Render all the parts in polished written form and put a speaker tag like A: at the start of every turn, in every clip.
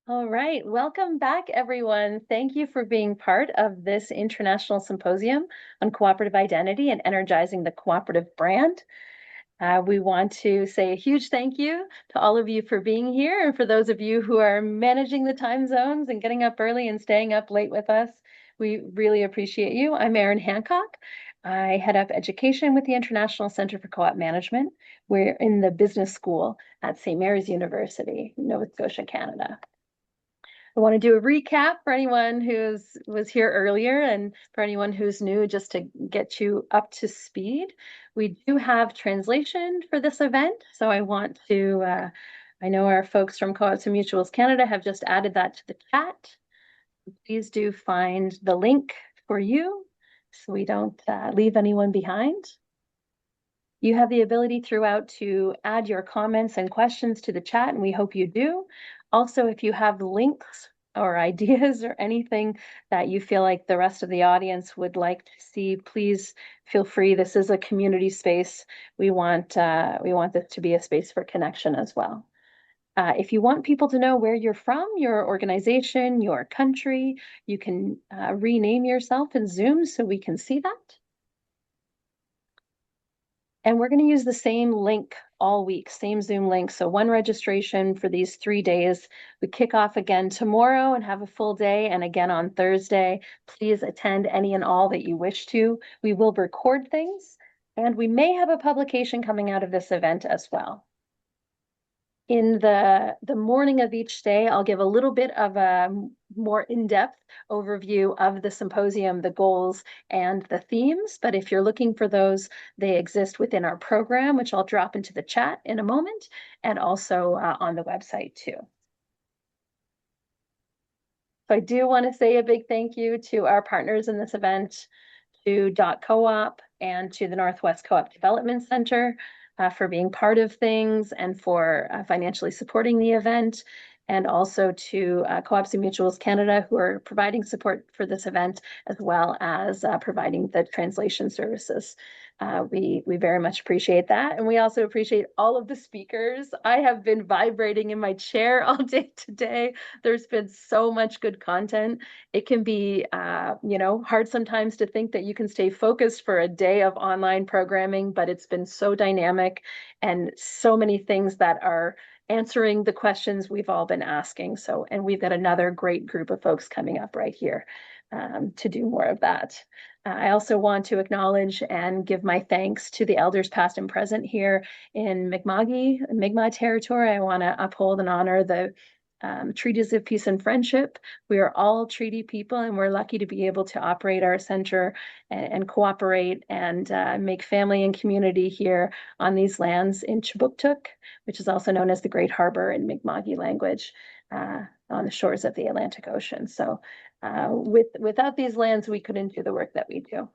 A: All right, welcome back, everyone. Thank you for being part of this international symposium on cooperative identity and energizing the cooperative brand. We want to say a huge thank you to all of you for being here, and for those of you who are managing the time zones and getting up early and staying up late with us. We really appreciate you. I'm Erin Hancock. I head up education with the International Center for Co-op Management. We're in the business school at St. Mary's University, Nova Scotia, Canada. I want to do a recap for anyone who's was here earlier and for anyone who's new, just to get you up to speed. We do have translation for this event, so I know our folks from Co-ops and Mutuals Canada have just added that to the chat. Please do find the link for you so we don't leave anyone behind. You have the ability throughout to add your comments and questions to the chat, and we hope you do. Also, if you have links or ideas or anything that you feel like the rest of the audience would like to see, please feel free. This is a community space. We want this to be a space for connection as well. If you want people to know where you're from, your organization, your country, you can rename yourself in Zoom so we can see that. And we're going to use the same link all week, same Zoom link. So one registration for these 3 days. We kick off again tomorrow and have a full day, and again on Thursday. Please attend any and all that you wish to. We will record things, and we may have a publication coming out of this event as well. In the morning of each day, I'll give a little bit of a more in-depth overview of the symposium, the goals, and the themes. But if you're looking for those, they exist within our program, which I'll drop into the chat in a moment, and also on the website too. So I do want to say a big thank you to our partners in this event, to Co-op and to the Northwest Co-op Development Center for being part of things and for financially supporting the event, and also to Co-ops and Mutuals Canada, who are providing support for this event, as well as providing the translation services. We very much appreciate that. And we also appreciate all of the speakers. I have been vibrating in my chair all day today. There's been so much good content. It can be, hard sometimes to think that you can stay focused for a day of online programming, but it's been so dynamic and so many things that are answering the questions we've all been asking. So, and we've got another great group of folks coming up right here to do more of that. I also want to acknowledge give my thanks to the elders past and present here in Mi'kmaq territory. I want to uphold and honor the treaties of peace and friendship. We are all treaty people, and we're lucky to be able to operate our center and cooperate and make family and community here on these lands in Chubuktuk, which is also known as the Great Harbor in Mi'kmaq language, on the shores of the Atlantic Ocean. So without these lands, we couldn't do the work that we do.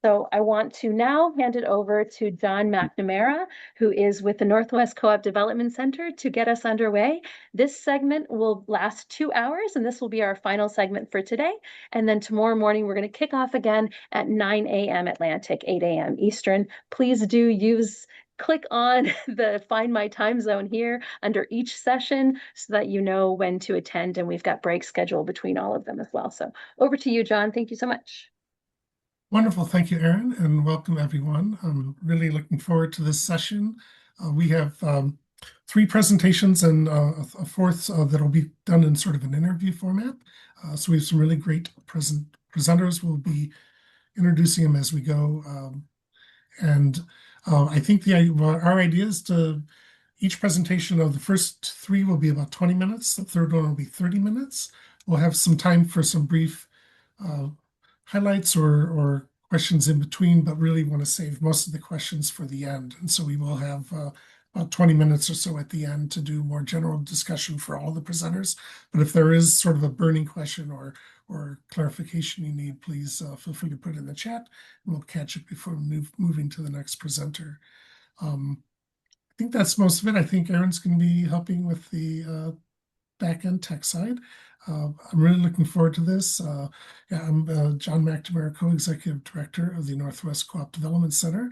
A: So I want to now hand it over to John McNamara, who is with the Northwest Co-op Development Center, to get us underway. This segment will last 2 hours, and this will be our final segment for today. And then tomorrow morning, we're going to kick off again at 9 a.m. Atlantic, 8 a.m. Eastern. Please do click on the Find My Time Zone here under each session so that you know when to attend, and we've got breaks scheduled between all of them as well. So over to you, John. Thank you so much.
B: Wonderful. Thank you, Erin, and welcome everyone. I'm really looking forward to this session. We have 3 presentations and a fourth that will be done in sort of an interview format. So we have some really great presenters. We'll be introducing them as we go. I think our idea is to each presentation of the first 3 will be about 20 minutes. The third one will be 30 minutes. We'll have some time for some brief highlights or questions in between, but really want to save most of the questions for the end. And so we will have about 20 minutes or so at the end to do more general discussion for all the presenters. But if there is sort of a burning question or clarification you need, please feel free to put it in the chat, and we'll catch it before moving to the next presenter. I think that's most of it. I think Erin's going to be helping with the back-end tech side. I'm really looking forward to this. I'm John McNamara, Co-Executive Director of the Northwest Co-op Development Center.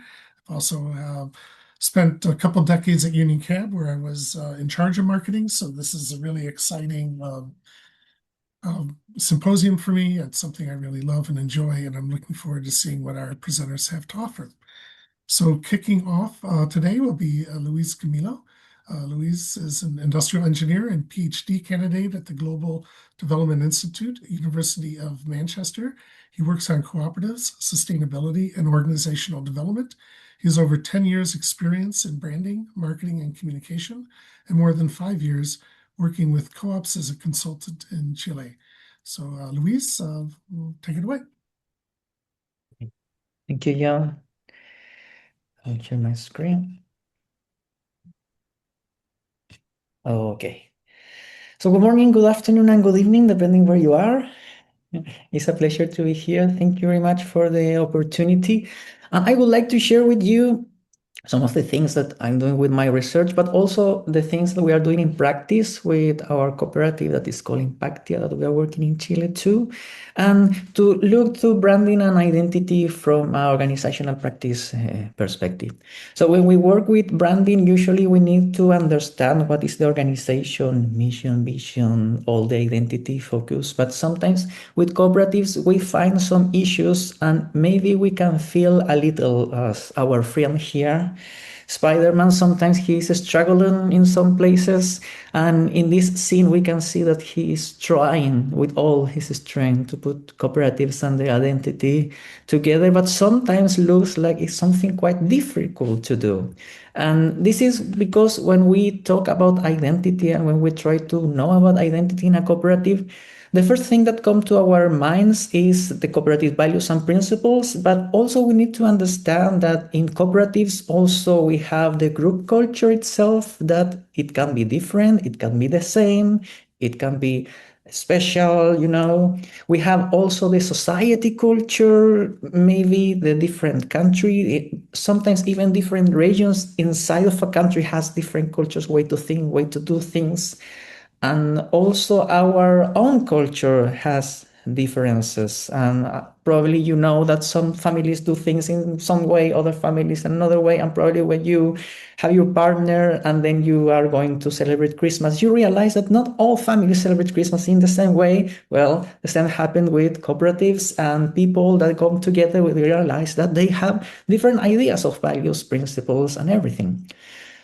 B: I've also spent a couple decades at Union Cab where I was in charge of marketing. So this is a really exciting symposium for me. It's something I really love and enjoy, and I'm looking forward to seeing what our presenters have to offer. So kicking off today will be Luis Camilo. Luis is an industrial engineer and PhD candidate at the Global Development Institute, University of Manchester. He works on cooperatives, sustainability, and organizational development. He has over 10 years experience in branding, marketing, and communication, and more than 5 years working with co-ops as a consultant in Chile. So Luis, take it away.
C: Thank you, John. I'll share my screen. Okay. So good morning, good afternoon, and good evening, depending where you are. It's a pleasure to be here. Thank you very much for the opportunity. And I would like to share with you some of the things that I'm doing with my research, but also the things that we are doing in practice with our cooperative that is called Impactia, that we are working in Chile too, and to look to branding and identity from an organizational practice perspective. So when we work with branding, usually we need to understand what is the organization, mission, vision, all the identity focus. But sometimes with cooperatives, we find some issues and maybe we can feel a little as our friend here. Spider-Man, sometimes he is struggling in some places, and in this scene we can see that he is trying with all his strength to put cooperatives and the identity together, but sometimes looks like it's something quite difficult to do. And this is because when we talk about identity and when we try to know about identity in a cooperative, the first thing that comes to our minds is the cooperative values and principles, but also we need to understand that in cooperatives also we have the group culture itself, that it can be different, it can be the same, it can be special, We have also the society culture, maybe the different country, sometimes even different regions inside of a country has different cultures, way to think, way to do things. And also our own culture has differences. And probably you know that some families do things in some way, other families another way. And probably when you have your partner and then you are going to celebrate Christmas, you realize that not all families celebrate Christmas in the same way. Well, the same happened with cooperatives and people that come together. We realize that they have different ideas of values, principles, and everything.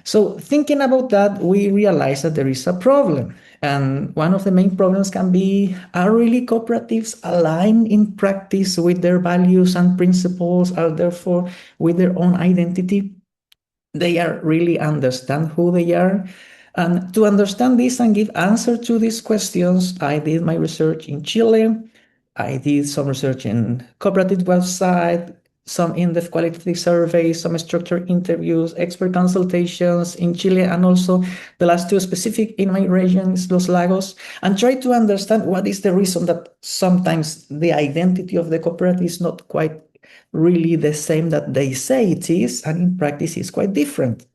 C: So thinking about that, we realize that there is a problem. And one of the main problems can be, are really cooperatives aligned in practice with their values and principles, are therefore with their own identity? They are really understand who they are. And to understand this and give answer to these questions, I did my research in Chile. I did some research in cooperative website, some in-depth qualitative surveys, some structured interviews, expert consultations in Chile, and also the last two specific in my region, Los Lagos, and try to understand what is the reason that sometimes the identity of the cooperative is not quite really the same that they say it is, and in practice is quite different.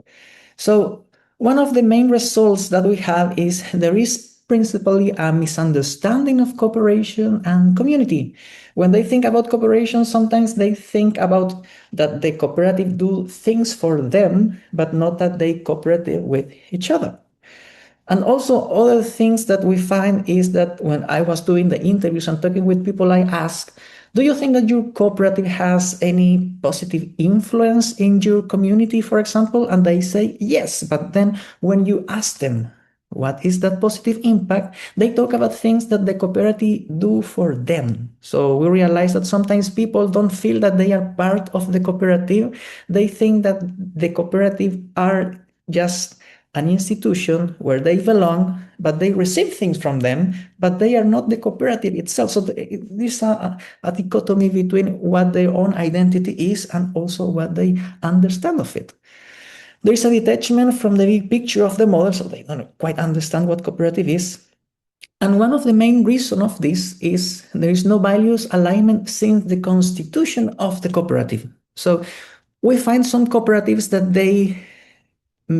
C: So one of the main results that we have is there is principally a misunderstanding of cooperation and community. When they think about cooperation, sometimes they think about that the cooperative do things for them, but not that they cooperate with each other. And also other things that we find is that when I was doing the interviews and talking with people, I asked, do you think that your cooperative has any positive influence in your community, for example? And they say yes. But then when you ask them, what is that positive impact? They talk about things that the cooperative do for them. So we realize that sometimes people don't feel that they are part of the cooperative. They think that the cooperative are just an institution where they belong, but they receive things from them, but they are not the cooperative itself. So there's a dichotomy between what their own identity is and also what they understand of it. There is a detachment from the big picture of the model, so they don't quite understand what cooperative is. And one of the main reasons of this is there is no values alignment since the constitution of the cooperative. So we find some cooperatives that they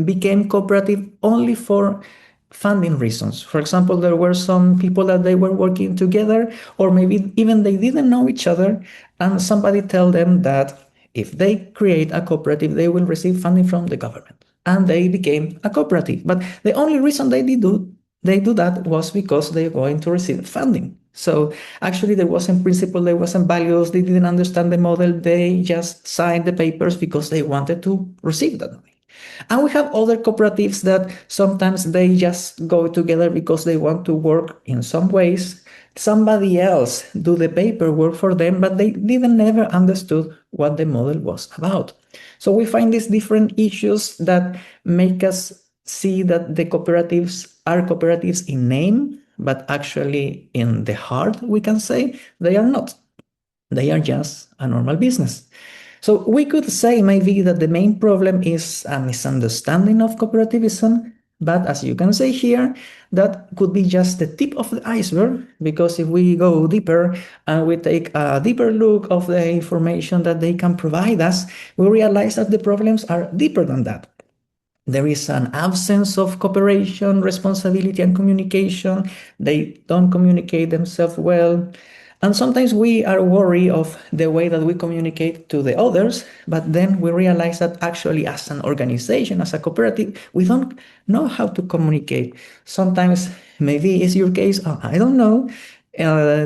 C: became cooperative only for funding reasons. For example, there were some people that they were working together, or maybe even they didn't know each other, and somebody tell them that If they create a cooperative, they will receive funding from the government. And they became a cooperative. But the only reason they do that was because they're going to receive funding. So actually there wasn't principle, there wasn't values, they didn't understand the model, they just signed the papers because they wanted to receive that money. And we have other cooperatives that sometimes they just go together because they want to work in some ways. Somebody else do the paperwork for them, but they didn't never understood what the model was about. So we find these different issues that make us see that the cooperatives are cooperatives in name, but actually in the heart, we can say they are not. They are just a normal business. So we could say maybe that the main problem is a misunderstanding of cooperativism, but as you can see here, that could be just the tip of the iceberg, because if we go deeper and we take a deeper look of the information that they can provide us, we realize that the problems are deeper than that. There is an absence of cooperation, responsibility, and communication. They don't communicate themselves well. And sometimes we are worried of the way that we communicate to the others, but then we realize that actually as an organization, as a cooperative, we don't know how to communicate. Sometimes, maybe it's your case, I don't know,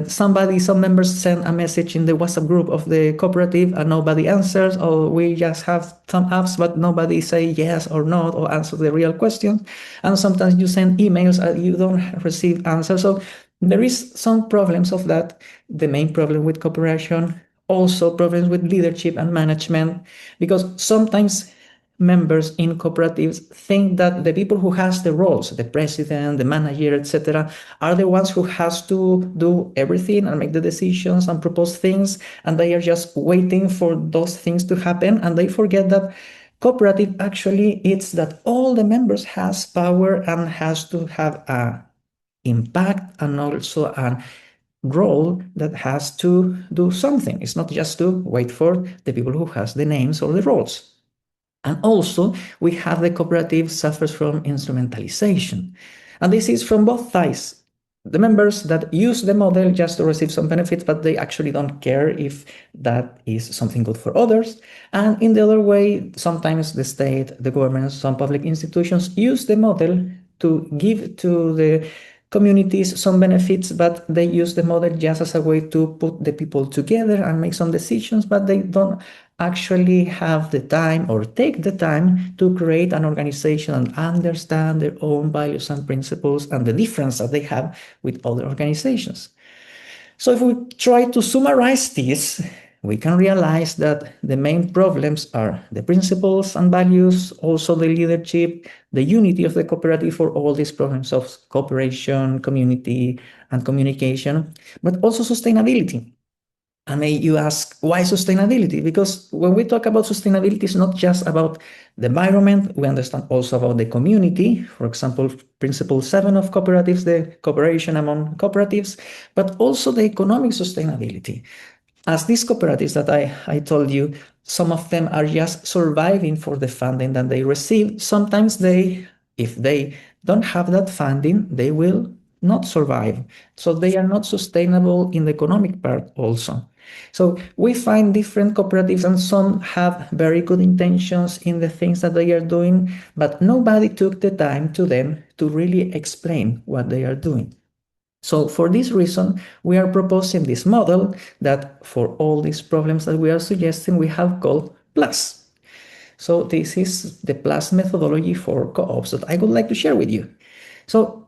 C: some members send a message in the WhatsApp group of the cooperative and nobody answers, or we just have some apps but nobody say yes or no or answer the real question. And sometimes you send emails and you don't receive answers. So there is some problems of that. The main problem with cooperation, also problems with leadership and management, because sometimes members in cooperatives think that the people who has the roles, the president, the manager, etc., are the ones who has to do everything and make the decisions and propose things, and they are just waiting for those things to happen, and they forget that cooperative actually it's that all the members has power and has to have a impact and also a role that has to do something. It's not just to wait for the people who has the names or the roles. And also, we have the cooperative suffers from instrumentalization. And this is from both sides. The members that use the model just to receive some benefits, but they actually don't care if that is something good for others. And in the other way, sometimes the state, the government, some public institutions use the model to give to the communities some benefits, but they use the model just as a way to put the people together and make some decisions, but they don't actually have the time or take the time to create an organization and understand their own values and principles and the difference that they have with other organizations. So if we try to summarize this, we can realize that the main problems are the principles and values, also the leadership, the unity of the cooperative for all these problems of cooperation, community, and communication, but also sustainability. And may you ask, why sustainability? Because when we talk about sustainability, it's not just about the environment, we understand also about the community. For example, principle 7 of cooperatives, the cooperation among cooperatives, but also the economic sustainability. As these cooperatives that I told you, some of them are just surviving for the funding that they receive. Sometimes if they don't have that funding, they will not survive. So they are not sustainable in the economic part also. So we find different cooperatives and some have very good intentions in the things that they are doing, but nobody took the time to them to really explain what they are doing. So for this reason, we are proposing this model that for all these problems that we are suggesting, we have called PLUS. So this is the PLUS methodology for co-ops that I would like to share with you. So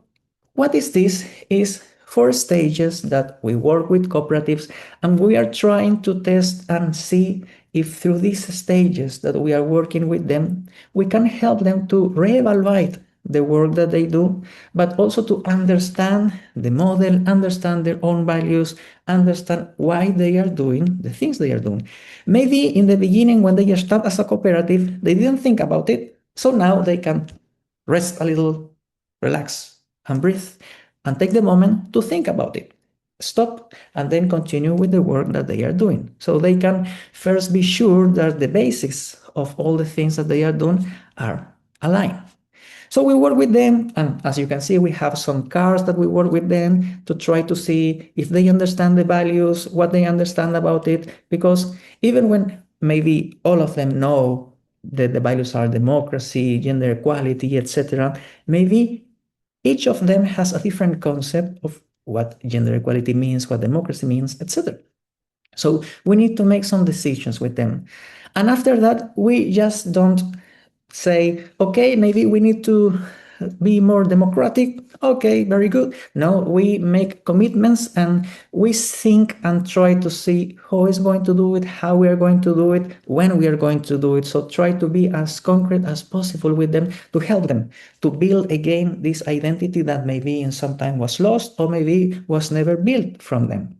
C: what is this? Is 4 stages that we work with cooperatives, and we are trying to test and see if through these stages that we are working with them, we can help them to reevaluate the work that they do, but also to understand the model, understand their own values, understand why they are doing the things they are doing. Maybe in the beginning, when they start as a cooperative, they didn't think about it, so now they can rest a little, relax, and breathe, and take the moment to think about it. Stop and then continue with the work that they are doing. So they can first be sure that the basics of all the things that they are doing are aligned. So we work with them, and as you can see, we have some cards that we work with them to try to see if they understand the values, what they understand about it, because even when maybe all of them know that the values are democracy, gender equality, etc. Maybe each of them has a different concept of what gender equality means, what democracy means, etc. So we need to make some decisions with them. And after that, we just don't say, okay, maybe we need to be more democratic. Okay, very good. No, we make commitments and we think and try to see who is going to do it, how we are going to do it, when we are going to do it. So try to be as concrete as possible with them to help them to build again this identity that maybe in some time was lost or maybe was never built from them.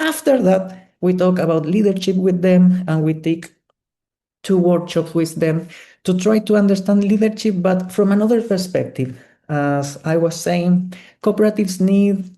C: After that, we talk about leadership with them and we take 2 workshops with them to try to understand leadership, but from another perspective. As I was saying, cooperatives need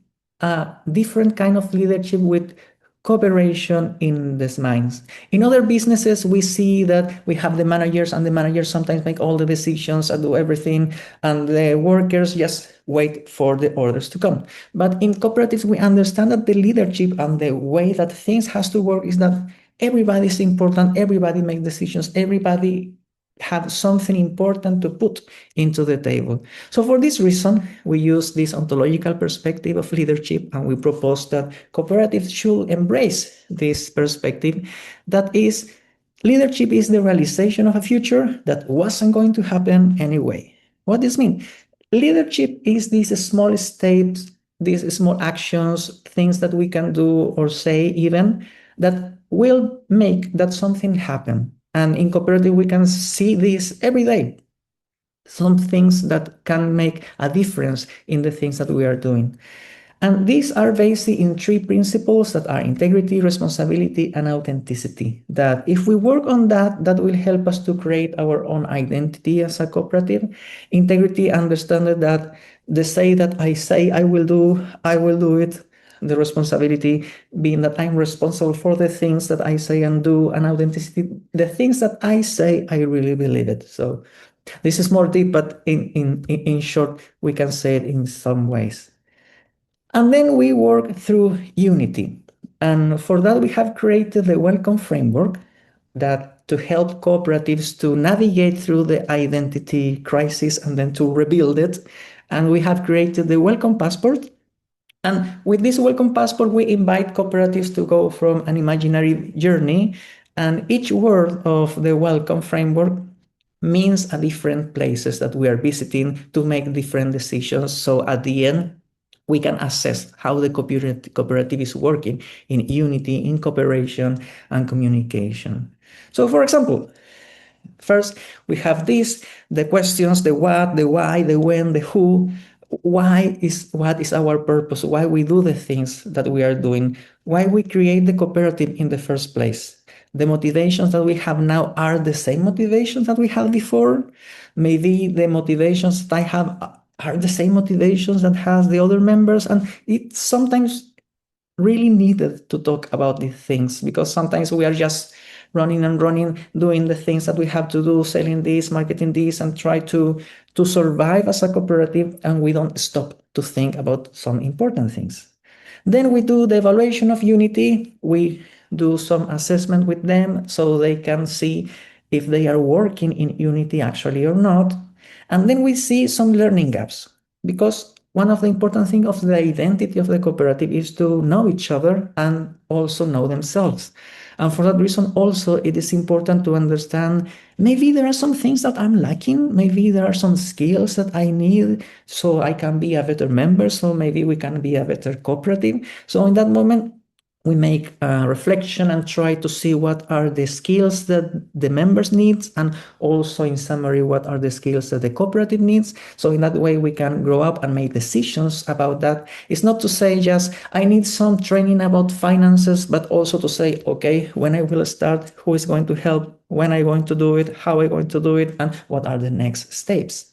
C: a different kind of leadership with cooperation in these minds. In other businesses, we see that we have the managers, and the managers sometimes make all the decisions and do everything, and the workers just wait for the orders to come. But in cooperatives, we understand that the leadership and the way that things has to work is that everybody is important, everybody makes decisions, everybody have something important to put into the table. So for this reason, we use this ontological perspective of leadership, and we propose that cooperatives should embrace this perspective that is, leadership is the realization of a future that wasn't going to happen anyway. What does this mean? Leadership is these small steps, these small actions, things that we can do or say even that will make that something happen. And in cooperative, we can see this every day. Some things that can make a difference in the things that we are doing. And these are based in 3 principles that are integrity, responsibility, and authenticity. That if we work on that, that will help us to create our own identity as a cooperative. Integrity, understand that the say that I say I will do it. The responsibility being that I'm responsible for the things that I say and do, and authenticity, the things that I say, I really believe it. So this is more deep, but in short, we can say it in some ways. And then we work through unity. And for that, we have created the welcome framework that to help cooperatives to navigate through the identity crisis and then to rebuild it. And we have created the welcome passport. And with this welcome passport, we invite cooperatives to go from an imaginary journey. And each word of the welcome framework means a different places that we are visiting to make different decisions. So at the end, we can assess how the cooperative is working in unity, in cooperation, and communication. So for example, first, we have the questions, the what, the why, the when, the who. What is our purpose? Why we do the things that we are doing? Why we create the cooperative in the first place? The motivations that we have now are the same motivations that we had before. Maybe the motivations that I have are the same motivations that has the other members, and it's sometimes really needed to talk about these things because sometimes we are just running and running, doing the things that we have to do, selling this, marketing this, and try to survive as a cooperative, and we don't stop to think about some important things. Then we do the evaluation of unity. We do some assessment with them so they can see if they are working in unity actually or not. And then we see some learning gaps because one of the important things of the identity of the cooperative is to know each other and also know themselves. And for that reason, also, it is important to understand maybe there are some things that I'm lacking. Maybe there are some skills that I need so I can be a better member. So maybe we can be a better cooperative. So in that moment, we make a reflection and try to see what are the skills that the members need, and also in summary, what are the skills that the cooperative needs. So in that way, we can grow up and make decisions about that. It's not to say just, I need some training about finances, but also to say, okay, when I will start, who is going to help, when I'm going to do it, how I'm going to do it, and what are the next steps.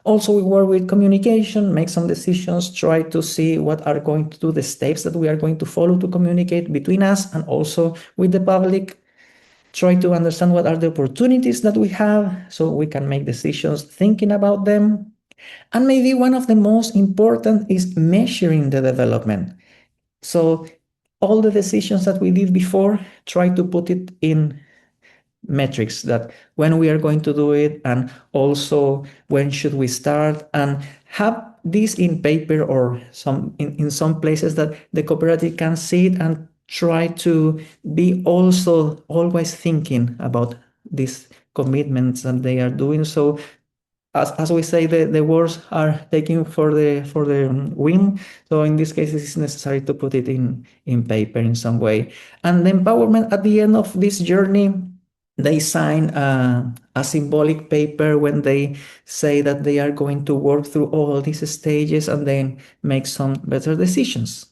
C: Also, we work with communication, make some decisions, try to see what are going to do the steps that we are going to follow to communicate between us and also with the public. Try to understand what are the opportunities that we have so we can make decisions thinking about them. And maybe one of the most important is measuring the development. So all the decisions that we did before, try to put it in metrics, that when we are going to do it, and also when should we start, and have this in paper or in some places that the cooperative can see it and try to be also always thinking about these commitments that they are doing. So as we say, the words are taken for the win. So in this case, it's necessary to put it in paper in some way. And the empowerment at the end of this journey, they sign a symbolic paper when they say that they are going to work through all these stages and then make some better decisions.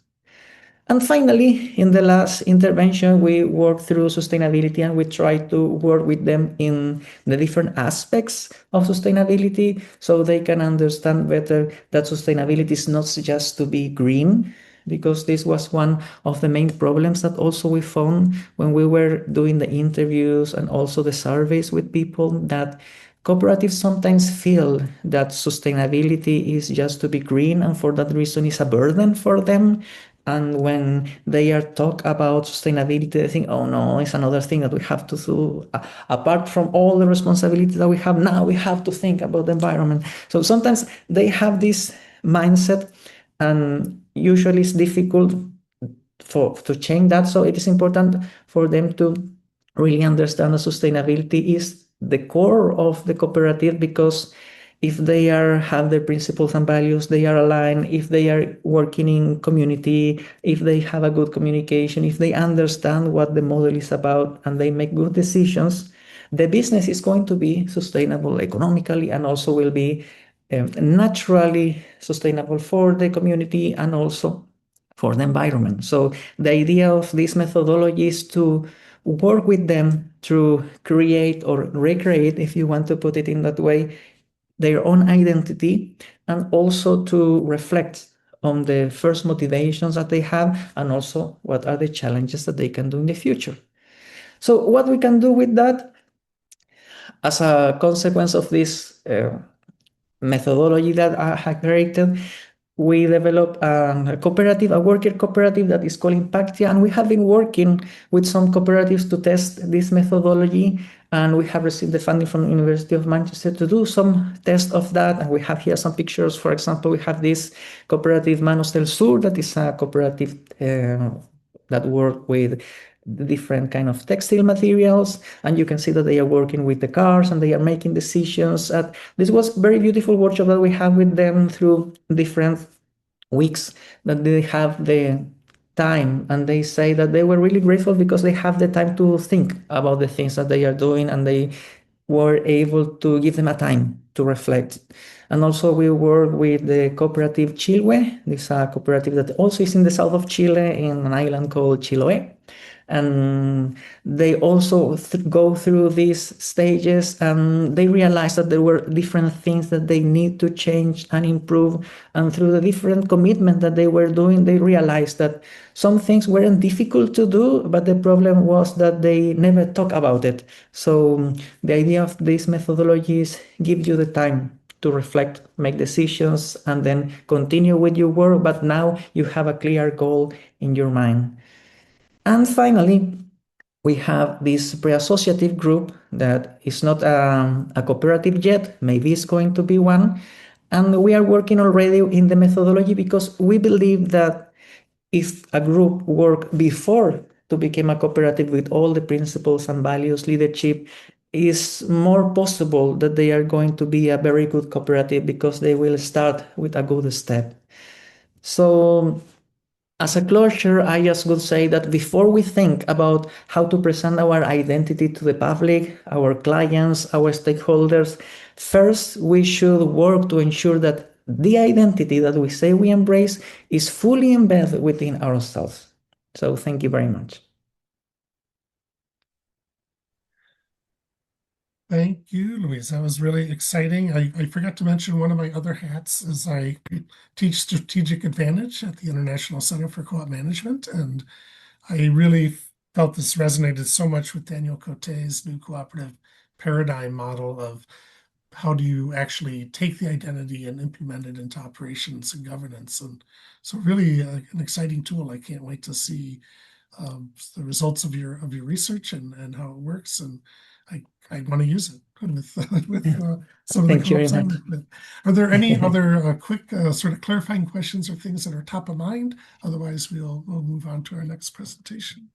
C: And finally, in the last intervention, we work through sustainability and we try to work with them in the different aspects of sustainability so they can understand better that sustainability is not just to be green, because this was one of the main problems that also we found when we were doing the interviews and also the surveys with people, that cooperatives sometimes feel that sustainability is just to be green, and for that reason it's a burden for them. And when they are talk about sustainability, they think, oh no, it's another thing that we have to do. Apart from all the responsibilities that we have now, we have to think about the environment. So sometimes they have this mindset, and usually it's difficult to change that. So it is important for them to really understand that sustainability is the core of the cooperative, because if they have their principles and values, they are aligned, if they are working in community, if they have a good communication, if they understand what the model is about and they make good decisions, the business is going to be sustainable economically and also will be naturally sustainable for the community and also for the environment. So the idea of this methodology is to work with them to create or recreate, if you want to put it in that way, their own identity, and also to reflect on the first motivations that they have and also what are the challenges that they can do in the future. So what we can do with that, as a consequence of this methodology that I have created, we developed a cooperative, a worker cooperative that is called Impactia, and we have been working with some cooperatives to test this methodology, and we have received the funding from the University of Manchester to do some tests of that, and we have here some pictures. For example, we have this cooperative Manos del Sur, that is a cooperative that work with different kind of textile materials, and you can see that they are working with the cars and they are making decisions. This was very beautiful workshop that we have with them through different weeks, that they have the time, and they say that they were really grateful because they have the time to think about the things that they are doing, and they were able to give them a time to reflect. And also we work with the cooperative Chile. This is a cooperative that also is in the south of Chile in an island called Chiloé. And they also go through these stages, and they realize that there were different things that they need to change and improve. And through the different commitment that they were doing, they realized that some things weren't difficult to do, but the problem was that they never talk about it. So the idea of these methodologies give you the time to reflect, make decisions, and then continue with your work, but now you have a clear goal in your mind. And finally, we have this pre-associative group that is not a cooperative yet, maybe it's going to be one. And we are working already in the methodology because we believe that if a group work before to become a cooperative with all the principles and values, leadership, is more possible that they are going to be a very good cooperative because they will start with a good step. So as a closure, I just would say that before we think about how to present our identity to the public, our clients, our stakeholders, first we should work to ensure that the identity that we say we embrace is fully embedded within ourselves. So thank you very much.
B: Thank you, Luis. That was really exciting. I forgot to mention one of my other hats is I teach strategic advantage at the International Center for Co-op Management. And I really felt this resonated so much with Daniel Cote's new cooperative paradigm model of how do you actually take the identity and implement it into operations and governance? And so really an exciting tool. I can't wait to see the results of your research and how it works. And I want to use it with some of the
C: Thank you very
B: co-ops I
C: much.
B: work with. Are there any other quick sort of clarifying questions or things that are top of mind? Otherwise, we'll move on to our next presentation.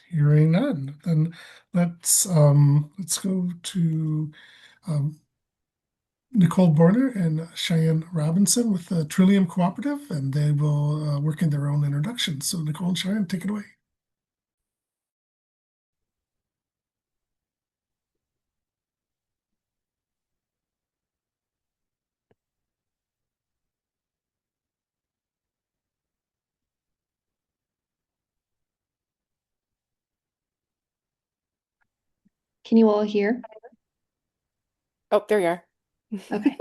B: Hearing none, then let's go to Nicole Borner and Cheyenne Robinson with the Trillium Cooperative, and they will work in their own introduction. So Nicole and Cheyenne, take it away.
D: Can you all hear?
E: Oh, there you are.
D: Okay.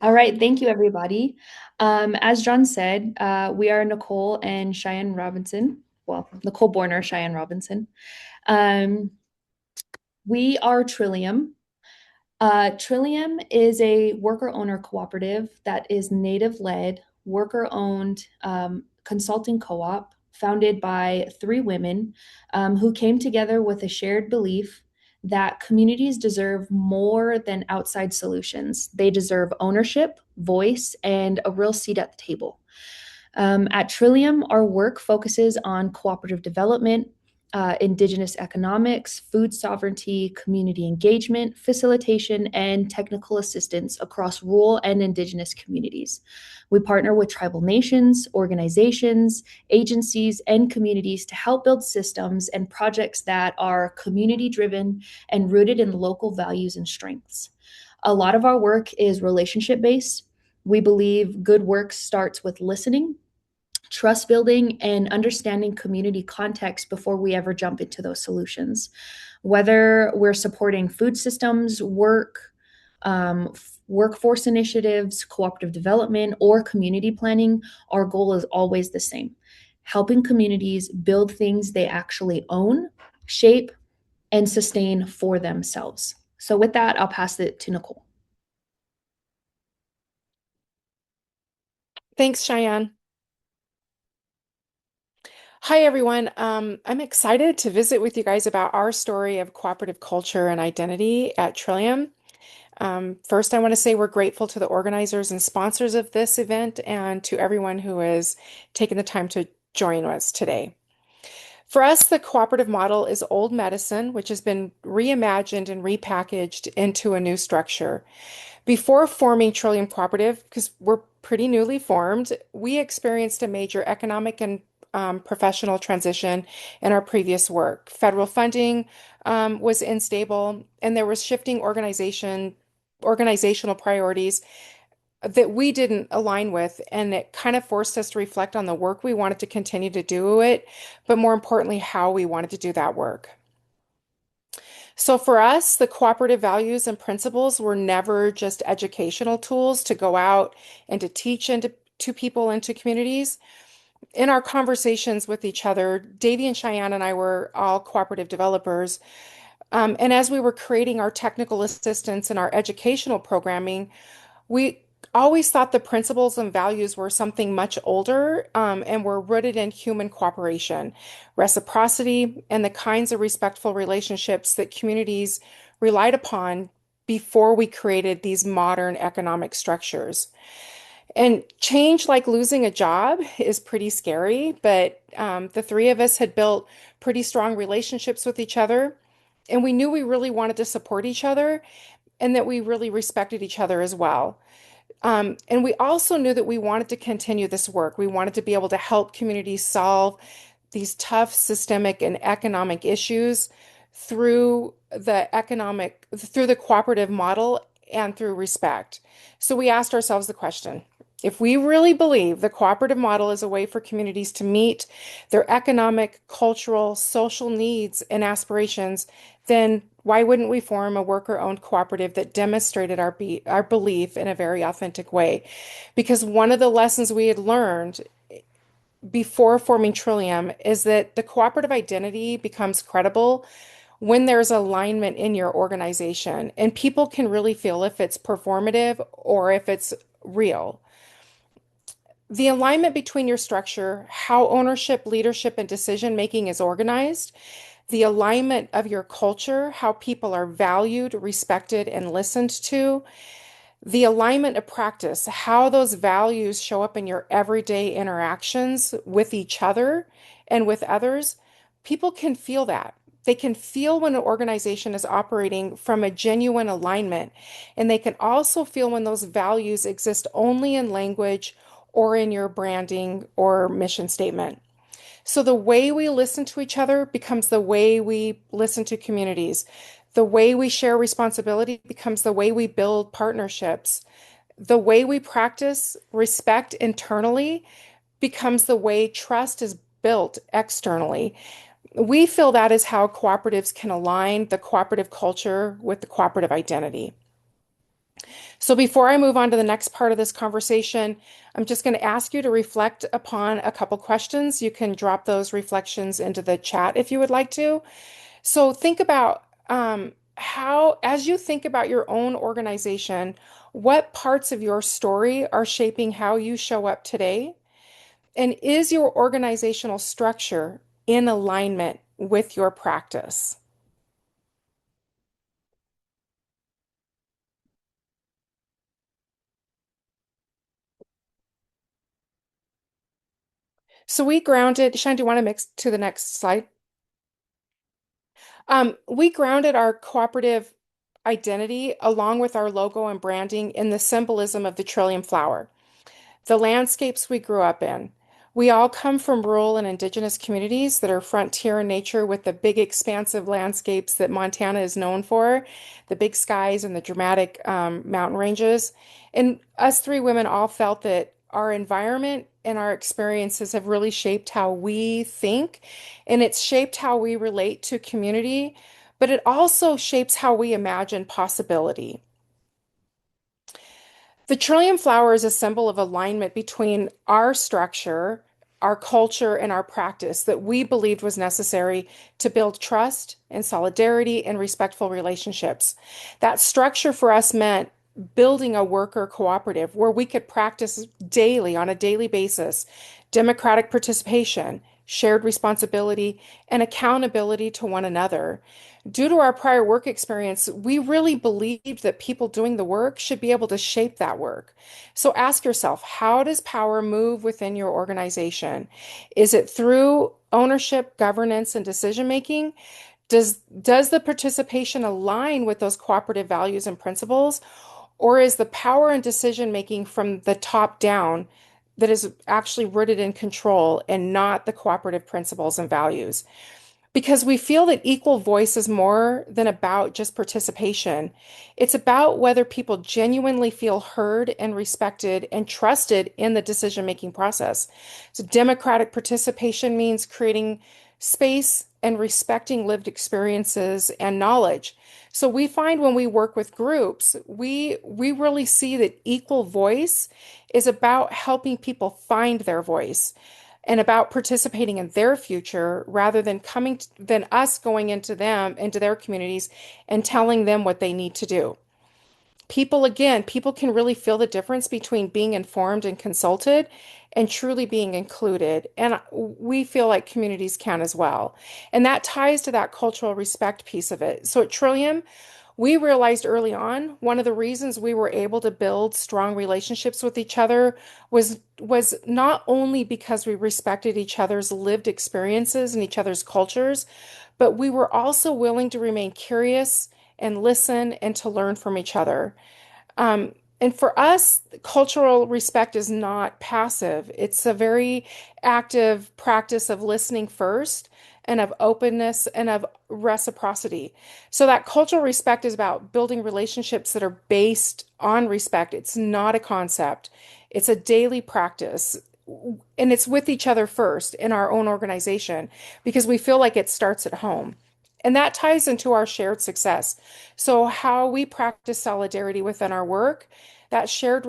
D: All right. Thank you, everybody. As John said, we are Nicole and Cheyenne Robinson. Well, Nicole Borner, Cheyenne Robinson. We are Trillium. Trillium is a worker-owner cooperative that is native-led, worker-owned consulting co-op founded by three women who came together with a shared belief that communities deserve more than outside solutions. They deserve ownership, voice, and a real seat at the table. At Trillium, our work focuses on cooperative development, Indigenous economics, food sovereignty, community engagement, facilitation, and technical assistance across rural and Indigenous communities. We partner with tribal nations, organizations, agencies, and communities to help build systems and projects that are community-driven and rooted in local values and strengths. A lot of our work is relationship-based. We believe good work starts with listening, trust building, and understanding community context before we ever jump into those solutions. Whether we're supporting food systems, workforce initiatives, cooperative development, or community planning, our goal is always the same: helping communities build things they actually own, shape, and sustain for themselves. So with that, I'll pass it to Nicole.
E: Thanks, Cheyenne. Hi, everyone. I'm excited to visit with you guys about our story of cooperative culture and identity at Trillium. First, I want to say we're grateful to the organizers and sponsors of this event and to everyone who has taken the time to join us today. For us, the cooperative model is old medicine, which has been reimagined and repackaged into a new structure. Before forming Trillium Cooperative, because we're pretty newly formed, we experienced a major economic and professional transition in our previous work. Federal funding was unstable, and there was shifting organizational priorities that we didn't align with, and it kind of forced us to reflect on the work we wanted to continue to do it, but more importantly, how we wanted to do that work. So for us, the cooperative values and principles were never just educational tools to go out and to teach to people and to communities. In our conversations with each other, Davey and Cheyenne and I were all cooperative developers. And as we were creating our technical assistance and our educational programming, we always thought the principles and values were something much older and were rooted in human cooperation, reciprocity, and the kinds of respectful relationships that communities relied upon before we created these modern economic structures. And change, like losing a job, is pretty scary, but the three of us had built pretty strong relationships with each other, and we knew we really wanted to support each other and that we really respected each other as well. And we also knew that we wanted to continue this work. We wanted to be able to help communities solve these tough systemic and economic issues through the cooperative model and through respect. So we asked ourselves the question, if we really believe the cooperative model is a way for communities to meet their economic, cultural, social needs and aspirations, then why wouldn't we form a worker-owned cooperative that demonstrated our belief in a very authentic way? Because one of the lessons we had learned before forming Trillium is that the cooperative identity becomes credible when there's alignment in your organization, and people can really feel if it's performative or if it's real. The alignment between your structure, how ownership, leadership, and decision making is organized, the alignment of your culture, how people are valued, respected, and listened to, the alignment of practice, how those values show up in your everyday interactions with each other and with others. People can feel that. They can feel when an organization is operating from a genuine alignment, and they can also feel when those values exist only in language or in your branding or mission statement. So the way we listen to each other becomes the way we listen to communities. The way we share responsibility becomes the way we build partnerships. The way we practice respect internally becomes the way trust is built externally. We feel that is how cooperatives can align the cooperative culture with the cooperative identity. So before I move on to the next part of this conversation, I'm just going to ask you to reflect upon a couple questions. You can drop those reflections into the chat if you would like to. So think about how, as you think about your own organization, what parts of your story are shaping how you show up today? And is your organizational structure in alignment with your practice? So we grounded, Sean, do you want to mix to the next slide? We grounded our cooperative identity along with our logo and branding in the symbolism of the Trillium flower, the landscapes we grew up in. We all come from rural and indigenous communities that are frontier in nature with the big expansive landscapes that Montana is known for, the big skies and the dramatic mountain ranges. And us three women all felt that our environment and our experiences have really shaped how we think, and it's shaped how we relate to community, but it also shapes how we imagine possibility. The trillium flower is a symbol of alignment between our structure, our culture, and our practice that we believed was necessary to build trust and solidarity and respectful relationships. That structure for us meant building a worker cooperative where we could practice daily, on a daily basis, democratic participation, shared responsibility, and accountability to one another. Due to our prior work experience, we really believed that people doing the work should be able to shape that work. So ask yourself, how does power move within your organization? Is it through ownership, governance, and decision making? Does the participation align with those cooperative values and principles? Or is the power and decision making from the top down that is actually rooted in control and not the cooperative principles and values? Because we feel that equal voice is more than about just participation. It's about whether people genuinely feel heard and respected and trusted in the decision-making process. So democratic participation means creating space and respecting lived experiences and knowledge. So we find when we work with groups, we really see that equal voice is about helping people find their voice and about participating in their future rather than than us going into their communities and telling them what they need to do. People can really feel the difference between being informed and consulted and truly being included. And we feel like communities can as well. And that ties to that cultural respect piece of it. So at Trillium, we realized early on one of the reasons we were able to build strong relationships with each other was not only because we respected each other's lived experiences and each other's cultures, but we were also willing to remain curious and listen and to learn from each other. And for us, cultural respect is not passive. It's a very active practice of listening first and of openness and of reciprocity. So that cultural respect is about building relationships that are based on respect. It's not a concept. It's a daily practice. And it's with each other first in our own organization because we feel like it starts at home. And that ties into our shared success. So how we practice solidarity within our work, that shared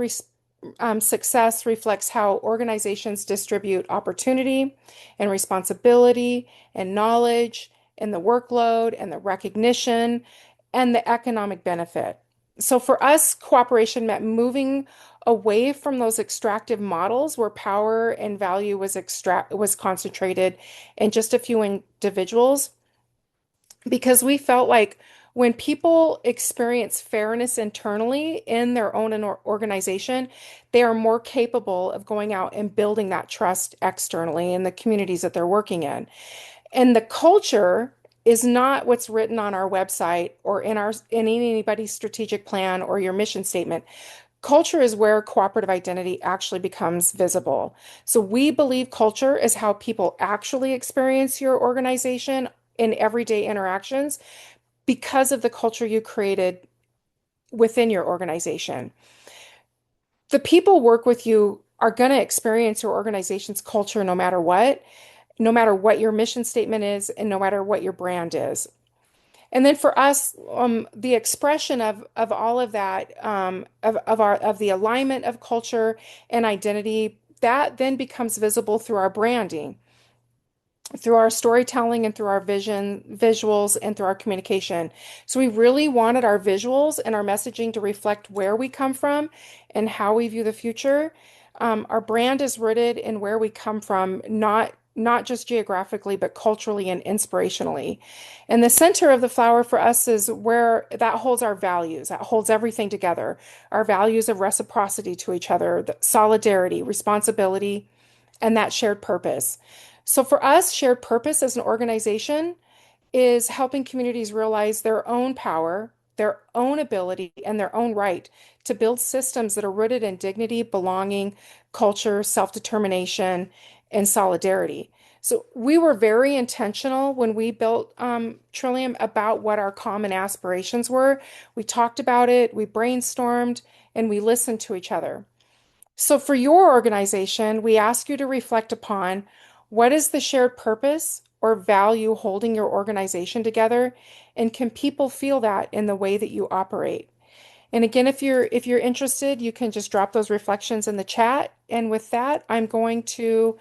E: success reflects how organizations distribute opportunity and responsibility and knowledge and the workload and the recognition and the economic benefit. So for us, cooperation meant moving away from those extractive models where power and value was concentrated in just a few individuals, because we felt like when people experience fairness internally in their own organization, they are more capable of going out and building that trust externally in the communities that they're working in. And the culture is not what's written on our website or in anybody's strategic plan or your mission statement. Culture is where cooperative identity actually becomes visible. So we believe culture is how people actually experience your organization in everyday interactions because of the culture you created within your organization. The people work with you are going to experience your organization's culture no matter what your mission statement is, and no matter what your brand is. And then for us, the expression of all of that, of the alignment of culture and identity, that then becomes visible through our branding, through our storytelling, and through our visuals, and through our communication. So we really wanted our visuals and our messaging to reflect where we come from and how we view the future. Our brand is rooted in where we come from, not just geographically, but culturally and inspirationally. And the center of the flower for us is where that holds our values, that holds everything together. Our values of reciprocity to each other, the solidarity, responsibility, and that shared purpose. So for us, shared purpose as an organization is helping communities realize their own power, their own ability, and their own right to build systems that are rooted in dignity, belonging, culture, self-determination, and solidarity. So we were very intentional when we built Trillium about what our common aspirations were. We talked about it, we brainstormed, and we listened to each other. So for your organization, we ask you to reflect upon what is the shared purpose or value holding your organization together, and can people feel that in the way that you operate? And again, if you're interested, you can just drop those reflections in the chat. And with that, I'm going to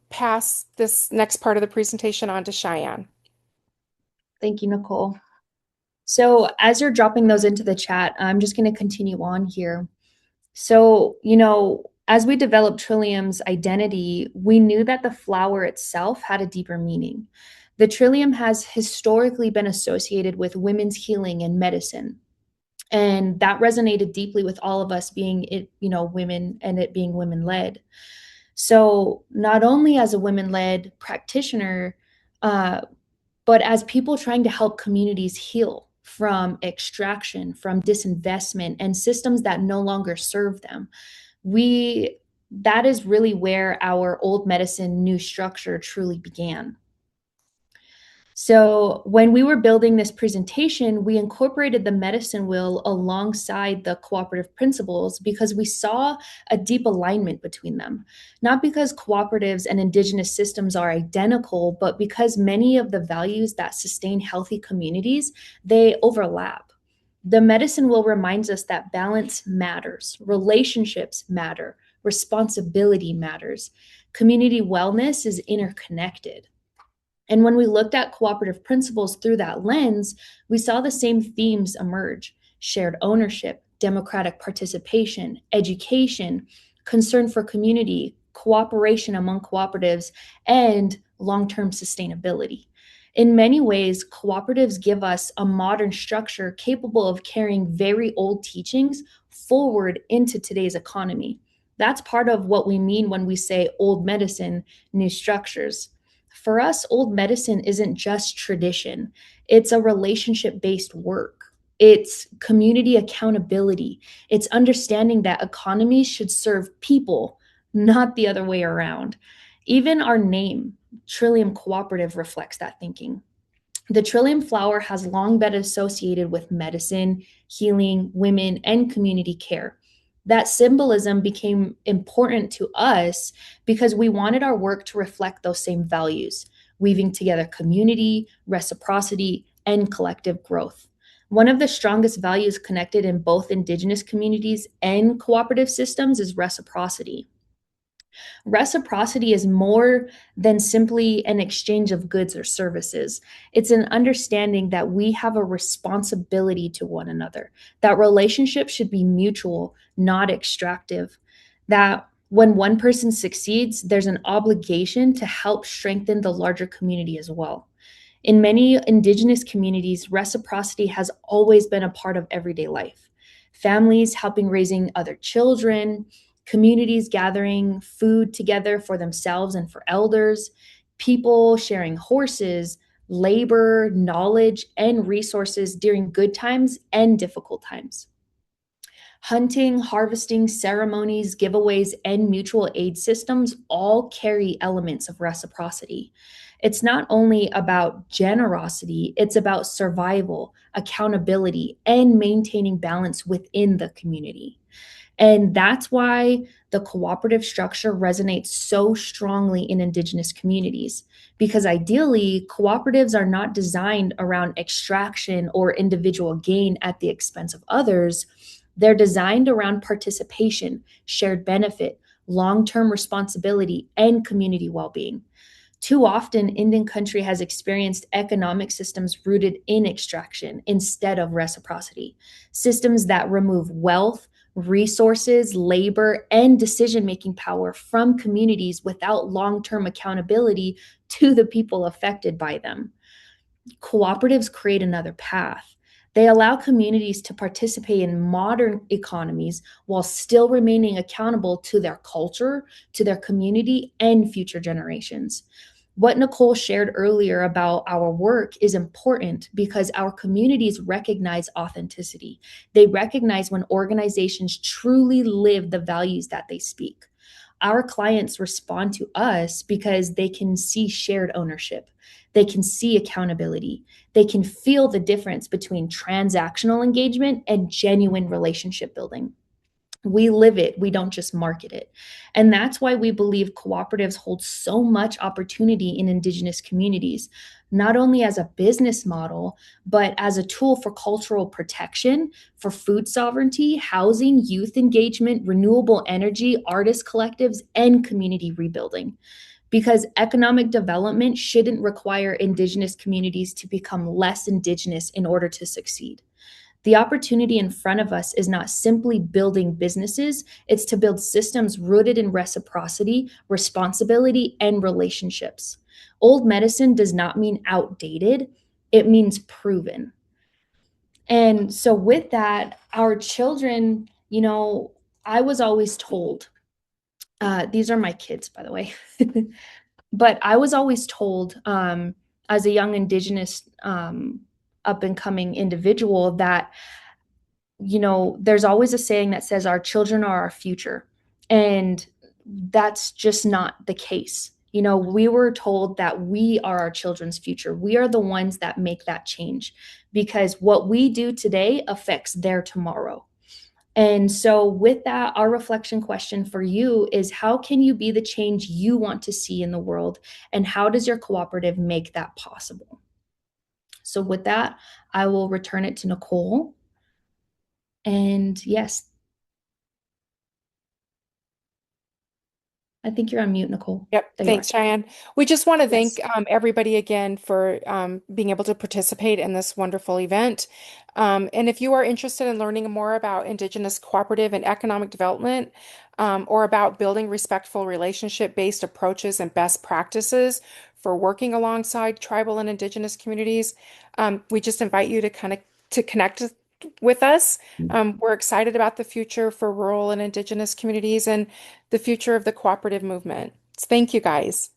E: pass this next part of the presentation on to Cheyenne.
D: Thank you, Nicole. So as you're dropping those into the chat, I'm just going to continue on here. So, as we developed Trillium's identity, we knew that the flower itself had a deeper meaning. The Trillium has historically been associated with women's healing and medicine. And that resonated deeply with all of us being women, and it being women-led. So not only as a women-led practitioner, but as people trying to help communities heal from extraction, from disinvestment, and systems that no longer serve them. That is really where our old medicine, new structure truly began. So when we were building this presentation, we incorporated the medicine wheel alongside the cooperative principles because we saw a deep alignment between them. Not because cooperatives and indigenous systems are identical, but because many of the values that sustain healthy communities, they overlap. The medicine wheel reminds us that balance matters, relationships matter, responsibility matters, community wellness is interconnected. And when we looked at cooperative principles through that lens, we saw the same themes emerge: shared ownership, democratic participation, education, concern for community, cooperation among cooperatives, and long-term sustainability. In many ways, cooperatives give us a modern structure capable of carrying very old teachings forward into today's economy. That's part of what we mean when we say old medicine, new structures. For us, old medicine isn't just tradition. It's a relationship-based work. It's community accountability. It's understanding that economies should serve people, not the other way around. Even our name, Trillium Cooperative, reflects that thinking. The Trillium flower has long been associated with medicine, healing, women, and community care. That symbolism became important to us because we wanted our work to reflect those same values, weaving together community, reciprocity, and collective growth. One of the strongest values connected in both Indigenous communities and cooperative systems is reciprocity. Reciprocity is more than simply an exchange of goods or services. It's an understanding that we have a responsibility to one another, that relationships should be mutual, not extractive, that when one person succeeds, there's an obligation to help strengthen the larger community as well. In many Indigenous communities, reciprocity has always been a part of everyday life. Families helping raising other children, communities gathering food together for themselves and for elders, people sharing horses, labor, knowledge, and resources during good times and difficult times. Hunting, harvesting, ceremonies, giveaways, and mutual aid systems all carry elements of reciprocity. It's not only about generosity, it's about survival, accountability, and maintaining balance within the community. And that's why the cooperative structure resonates so strongly in Indigenous communities, because ideally, cooperatives are not designed around extraction or individual gain at the expense of others. They're designed around participation, shared benefit, long-term responsibility, and community well-being. Too often, Indian country has experienced economic systems rooted in extraction instead of reciprocity, systems that remove wealth, resources, labor, and decision-making power from communities without long-term accountability to the people affected by them. Cooperatives create another path. They allow communities to participate in modern economies while still remaining accountable to their culture, to their community, and future generations. What Nicole shared earlier about our work is important because our communities recognize authenticity. They recognize when organizations truly live the values that they speak. Our clients respond to us because they can see shared ownership. They can see accountability. They can feel the difference between transactional engagement and genuine relationship building. We live it, we don't just market it. And that's why we believe cooperatives hold so much opportunity in Indigenous communities, not only as a business model, but as a tool for cultural protection, for food sovereignty, housing, youth engagement, renewable energy, artist collectives, and community rebuilding. Because economic development shouldn't require Indigenous communities to become less Indigenous in order to succeed. The opportunity in front of us is not simply building businesses, it's to build systems rooted in reciprocity, responsibility, and relationships. Old medicine does not mean outdated, it means proven. And so, with that, our children, I was always told, these are my kids, by the way, but I was always told as a young Indigenous up and coming individual that there's always a saying that says our children are our future. And that's just not the case. We were told that we are our children's future. We are the ones that make that change because what we do today affects their tomorrow. And so with that, our reflection question for you is how can you be the change you want to see in the world? And how does your cooperative make that possible? So with that, I will return it to Nicole. And yes, I think you're on mute, Nicole.
E: Yep.
D: There you
E: Thanks,
D: are.
E: Cheyenne. We just want to thank
D: Yes.
E: everybody again for being able to participate in this wonderful event. And if you are interested in learning more about Indigenous cooperative and economic development, or about building respectful relationship-based approaches and best practices for working alongside tribal and Indigenous communities, we just invite you to connect with us. We're excited about the future for rural and Indigenous communities and the future of the cooperative movement. So thank you, guys.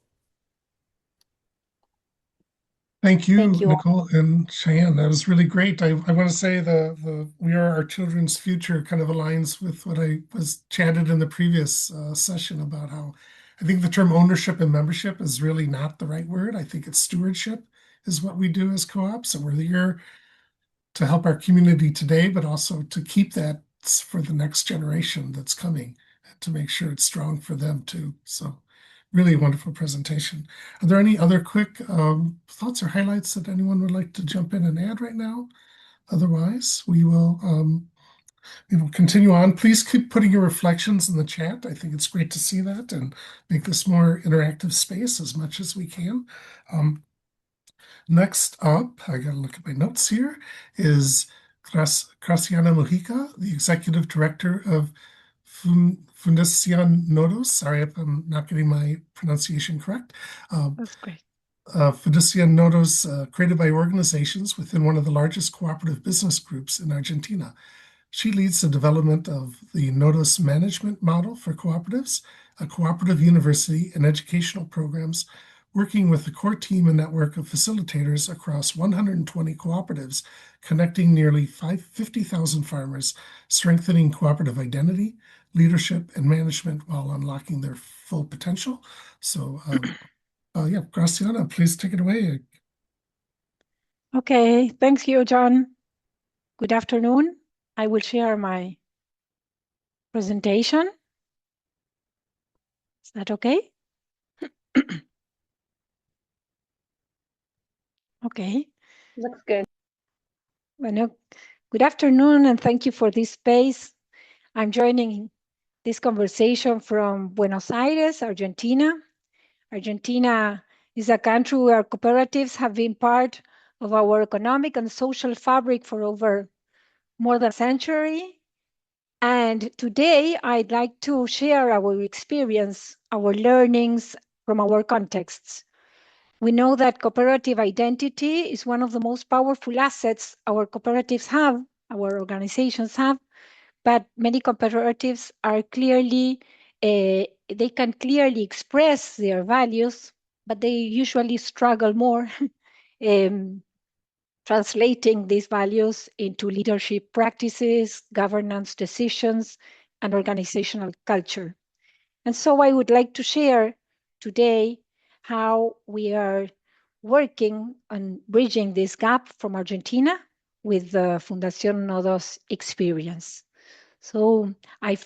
B: Thank you,
D: Thank you all.
B: Nicole and Cheyenne. That was really great. I want to say the We Are Our Children's Future kind of aligns with what I was chatted in the previous session about how I think the term ownership and membership is really not the right word. I think it's stewardship is what we do as co-ops. And we're here to help our community today, but also to keep that for the next generation that's coming, to make sure it's strong for them too. So really wonderful presentation. Are there any other quick thoughts or highlights that anyone would like to jump in and add right now Otherwise, we will continue on. Please keep putting your reflections in the chat. I think it's great to see that and make this more interactive space as much as we can. Next up, I got to look at my notes here, is Graciana Mojica, the Executive Director of Fundación Nodos. Sorry if I'm not getting my pronunciation correct.
F: That's great.
B: Fundación Nodos, created by organizations within one of the largest cooperative business groups in Argentina. She leads the development of the Nodos management model for cooperatives, a cooperative university and educational programs, working with the core team and network of facilitators across 120 cooperatives, connecting nearly 50,000 farmers, strengthening cooperative identity, leadership, and management while unlocking their full potential. So, yeah, Graciana, please take it away.
F: Okay, thanks you, John. Good afternoon. I will share my presentation. Is that okay? Okay.
A: Looks good.
F: Bueno, good afternoon and thank you for this space. I'm joining this conversation from Buenos Aires, Argentina. Argentina is a country where cooperatives have been part of our economic and social fabric for over more than a century. And today I'd like to share our experience, our learnings from our contexts. We know that cooperative identity is one of the most powerful assets our cooperatives have, our organizations have, but many cooperatives are clearly, they can clearly express their values, but they usually struggle more translating these values into leadership practices, governance decisions, and organizational culture. And so I would like to share today how we are working on bridging this gap from Argentina with the Fundación Nodos experience. So I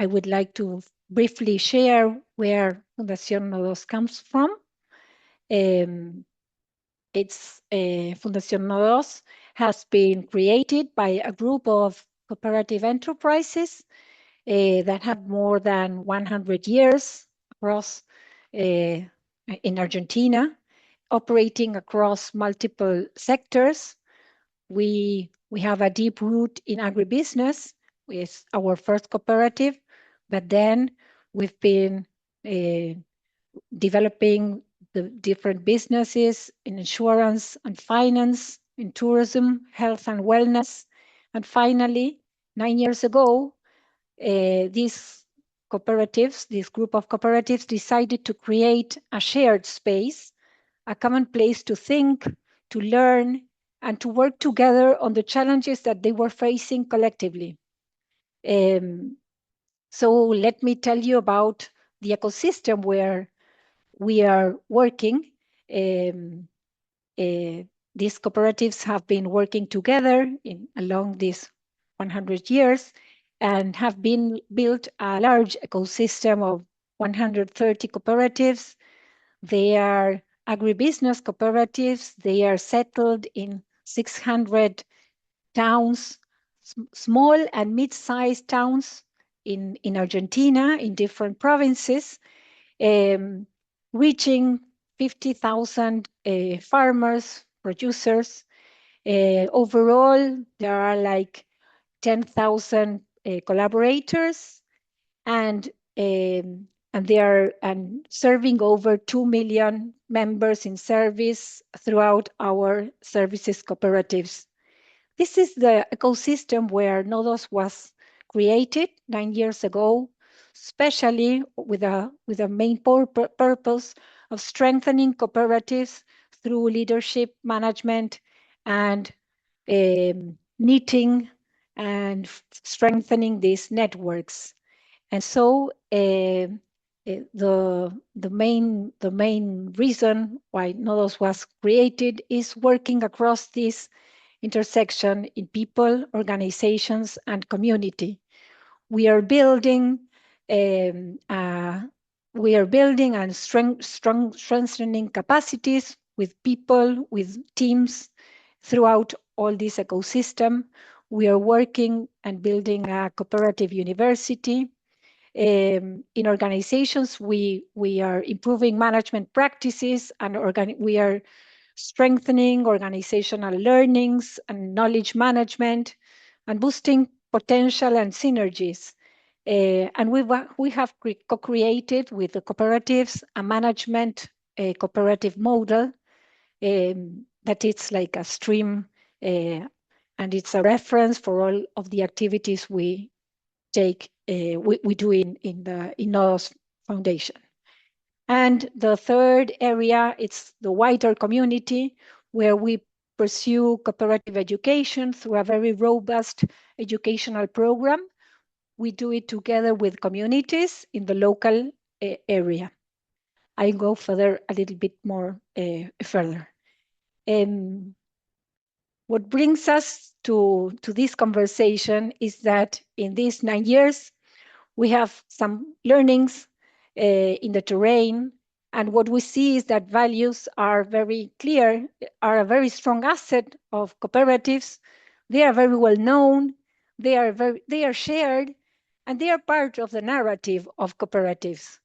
F: would like to briefly share where Fundación Nodos comes from. Fundación Nodos has been created by a group of cooperative enterprises that have more than 100 years across in Argentina, operating across multiple sectors. We have a deep root in agribusiness with our first cooperative, but then we've been developing the different businesses in insurance and finance, in tourism, health and wellness. And finally, 9 years ago, these cooperatives, this group of cooperatives decided to create a shared space, a common place to think, to learn, and to work together on the challenges that they were facing collectively. So let me tell you about the ecosystem where we are working. These cooperatives have been working together along these 100 years and have been built a large ecosystem of 130 cooperatives. They are agribusiness cooperatives. They are settled in 600 towns, small and mid-sized towns in Argentina, in different provinces, reaching 50,000 farmers, producers. Overall, there are like 10,000 collaborators, and they are serving over 2 million members in service throughout our services cooperatives. This is the ecosystem where Nodos was created 9 years ago, especially with a main purpose of strengthening cooperatives through leadership management and knitting and strengthening these networks. And so the main reason why Nodos was created is working across this intersection in people, organizations, and community. We are building and strengthening capacities with people, with teams, throughout all this ecosystem. We are working and building a cooperative university. In organizations, we are improving management practices and we are strengthening organizational learnings and knowledge management and boosting potential and synergies. And we have co-created with the cooperatives a management cooperative model that it's like a stream and it's a reference for all of the activities we take, we do in NODOS Foundation. And the third area, it's the wider community, where we pursue cooperative education through a very robust educational program. We do it together with communities in the local area. I go further a little bit more further. What brings us to this conversation is that in these 9 years, we have some learnings in the terrain. And what we see is that values are very clear, are a very strong asset of cooperatives. They are very well known, they are shared, and they are part of the narrative of cooperatives.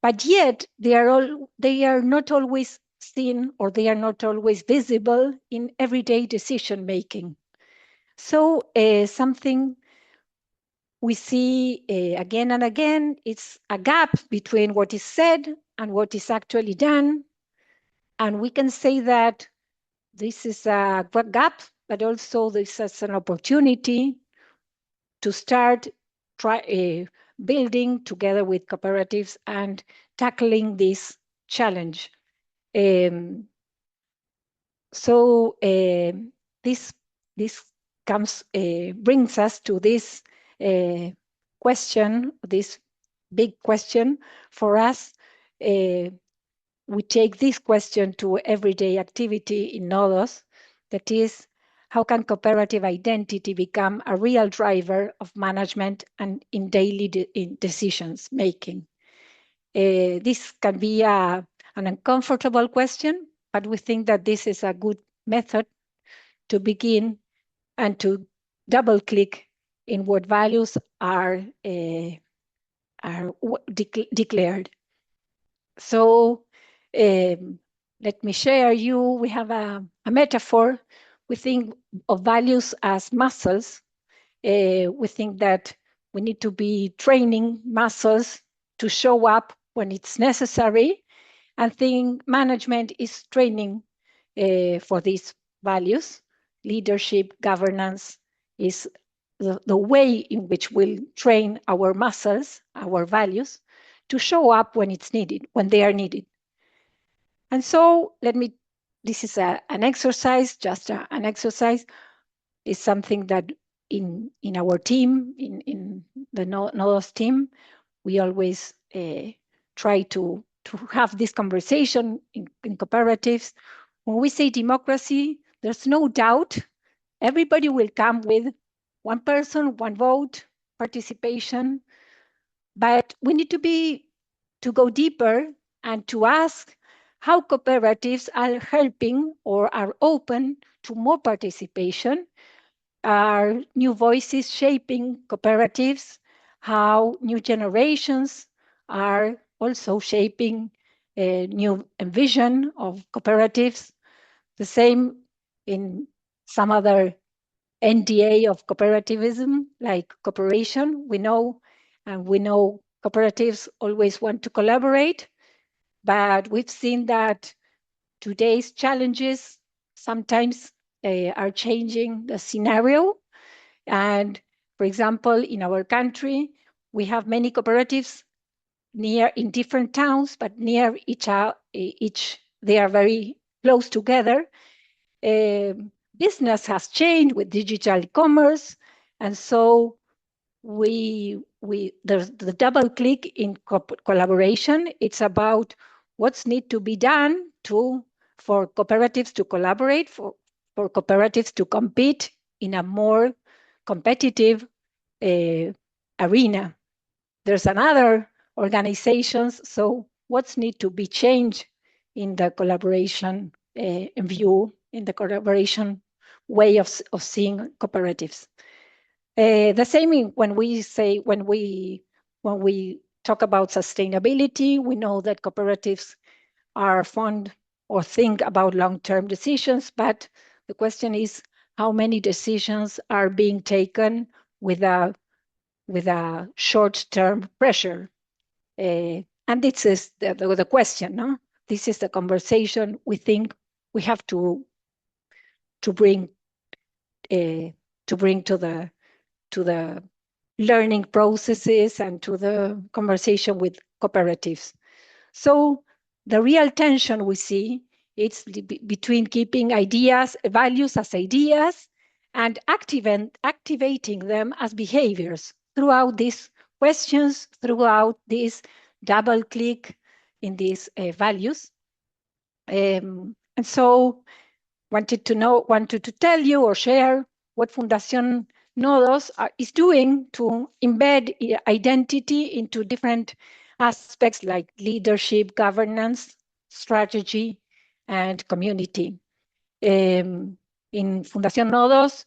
F: But yet they are not always seen, or they are not always visible in everyday decision making. So something we see again and again, it's a gap between what is said and what is actually done. And we can say that this is a gap, but also this is an opportunity to start building together with cooperatives and tackling this challenge. So this brings us to this question, this big question for us. We take this question to everyday activity in NODOS, that is, how can cooperative identity become a real driver of management and in daily decisions making? This can be an uncomfortable question, but we think that this is a good method to begin and to double click in what values are declared. So let me share you, we have a metaphor. We think of values as muscles. We think that we need to be training muscles to show up when it's necessary. And think management is training for these values. Leadership, governance is the way in which we'll train our muscles, our values, to show up when it's needed, when they are needed. And so this is an exercise, just an exercise. It's something that in our team, in the NODOS team, we always try to have this conversation in cooperatives. When we say democracy, there's no doubt everybody will come with one person, one vote, participation. But we need to go deeper and to ask how cooperatives are helping or are open to more participation. Are new voices shaping cooperatives? How new generations are also shaping a new vision of cooperatives? The same in some other NDA of cooperativism, like cooperation. We know cooperatives always want to collaborate, but we've seen that today's challenges sometimes are changing the scenario. And for example, in our country, we have many cooperatives in different towns, but near each, they are very close together. Business has changed with digital commerce, and so there's the double click in collaboration. It's about what's need to be done for cooperatives to collaborate, for cooperatives to compete in a more competitive arena. There's another organizations, so what's need to be changed in the collaboration view, in the collaboration way of seeing cooperatives. The same when we talk about sustainability, we know that cooperatives are fond or think about long-term decisions, but the question is how many decisions are being taken with a short-term pressure. And this is the question, no? This is the conversation we think we have to bring to the learning processes and to the conversation with cooperatives. So the real tension we see it's between keeping values as ideas and activating them as behaviors throughout these questions, throughout this double click in these values. And so wanted to tell you or share what Fundación Nodos is doing to embed identity into different aspects like leadership, governance, strategy, and community. In Fundación Nodos,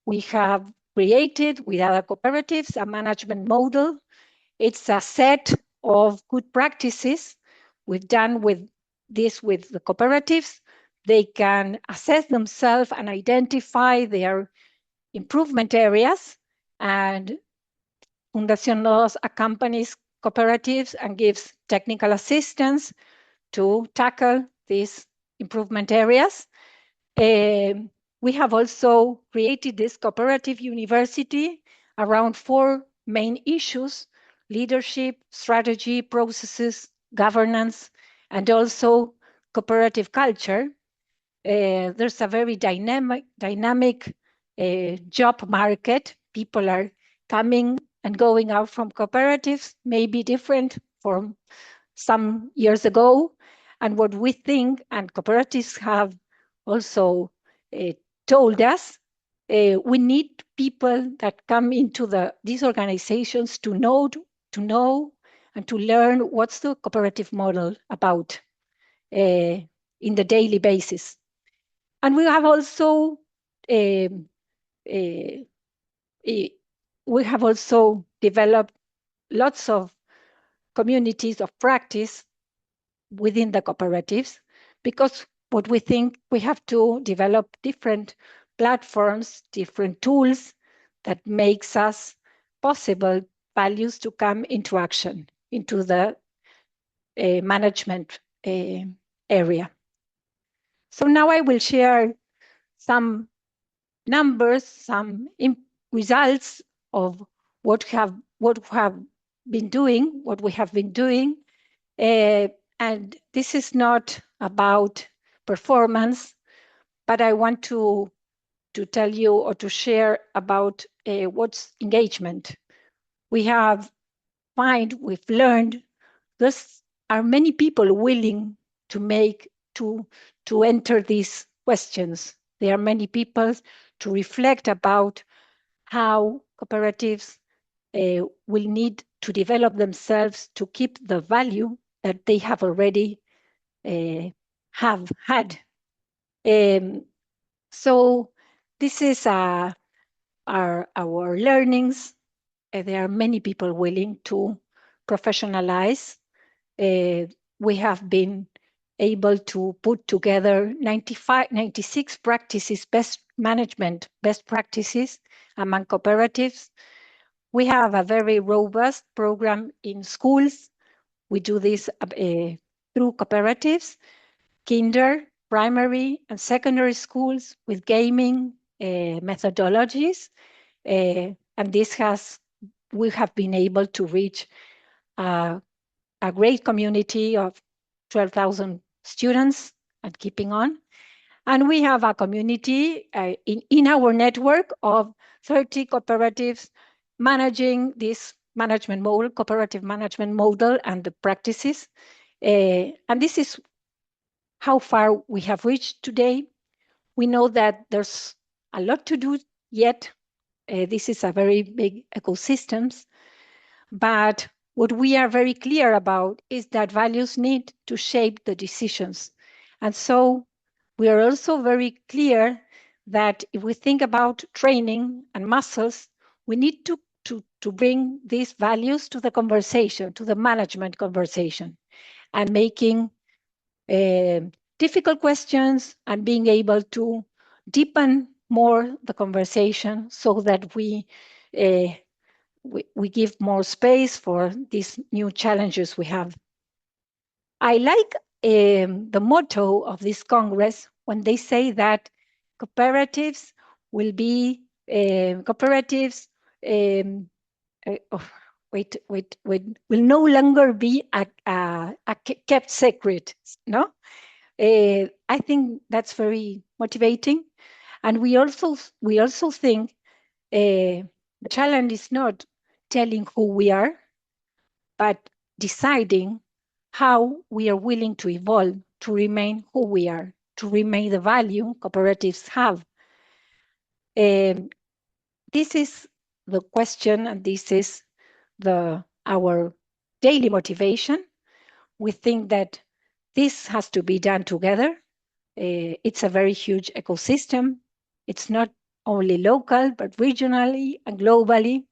F: we have created with other cooperatives a management model. It's a set of good practices. We've done with this with the cooperatives. They can assess themselves and identify their improvement areas, and Fundación Nodos accompanies cooperatives and gives technical assistance to tackle these improvement areas. We have also created this cooperative university around 4 main issues: leadership, strategy, processes, governance, and also cooperative culture. There's a very dynamic job market. People are coming and going out from cooperatives, maybe different from some years ago. And what we think, and cooperatives have also told us, we need people that come into these organizations to know and to learn what's the cooperative model about in the daily basis. And we have also developed lots of communities of practice within the cooperatives, because what we think we have to develop different platforms, different tools that makes us possible values to come into action into the management area. So now I will share some numbers, some results of what we have been doing. And this is not about performance, but I want to tell you or to share about what's engagement. We've learned there are many people willing to enter these questions. There are many people to reflect about how cooperatives will need to develop themselves to keep the value that they have already have had. So this is our learnings. There are many people willing to professionalize. We have been able to put together 96 practices, best practices among cooperatives. We have a very robust program in schools. We do this through cooperatives, kinder, primary, and secondary schools with gaming methodologies. And we have been able to reach a great community of 12,000 students and keeping on. And we have a community in our network of 30 cooperatives managing this management model, cooperative management model, and the practices. And this is how far we have reached today. We know that there's a lot to do yet. This is a very big ecosystem, but what we are very clear about is that values need to shape the decisions. And so we are also very clear that if we think about training and muscles, we need to bring these values to the conversation, to the management conversation, and making difficult questions and being able to deepen more the conversation so that we give more space for these new challenges we have. I like the motto of this Congress when they say that cooperatives will be cooperatives will no longer be a kept secret, no? I think that's very motivating. And we also think the challenge is not telling who we are, but deciding how we are willing to evolve to remain who we are, to remain the value cooperatives have. This is the question, and this is our daily motivation. We think that this has to be done together. It's a very huge ecosystem. It's not only local, but regionally and globally.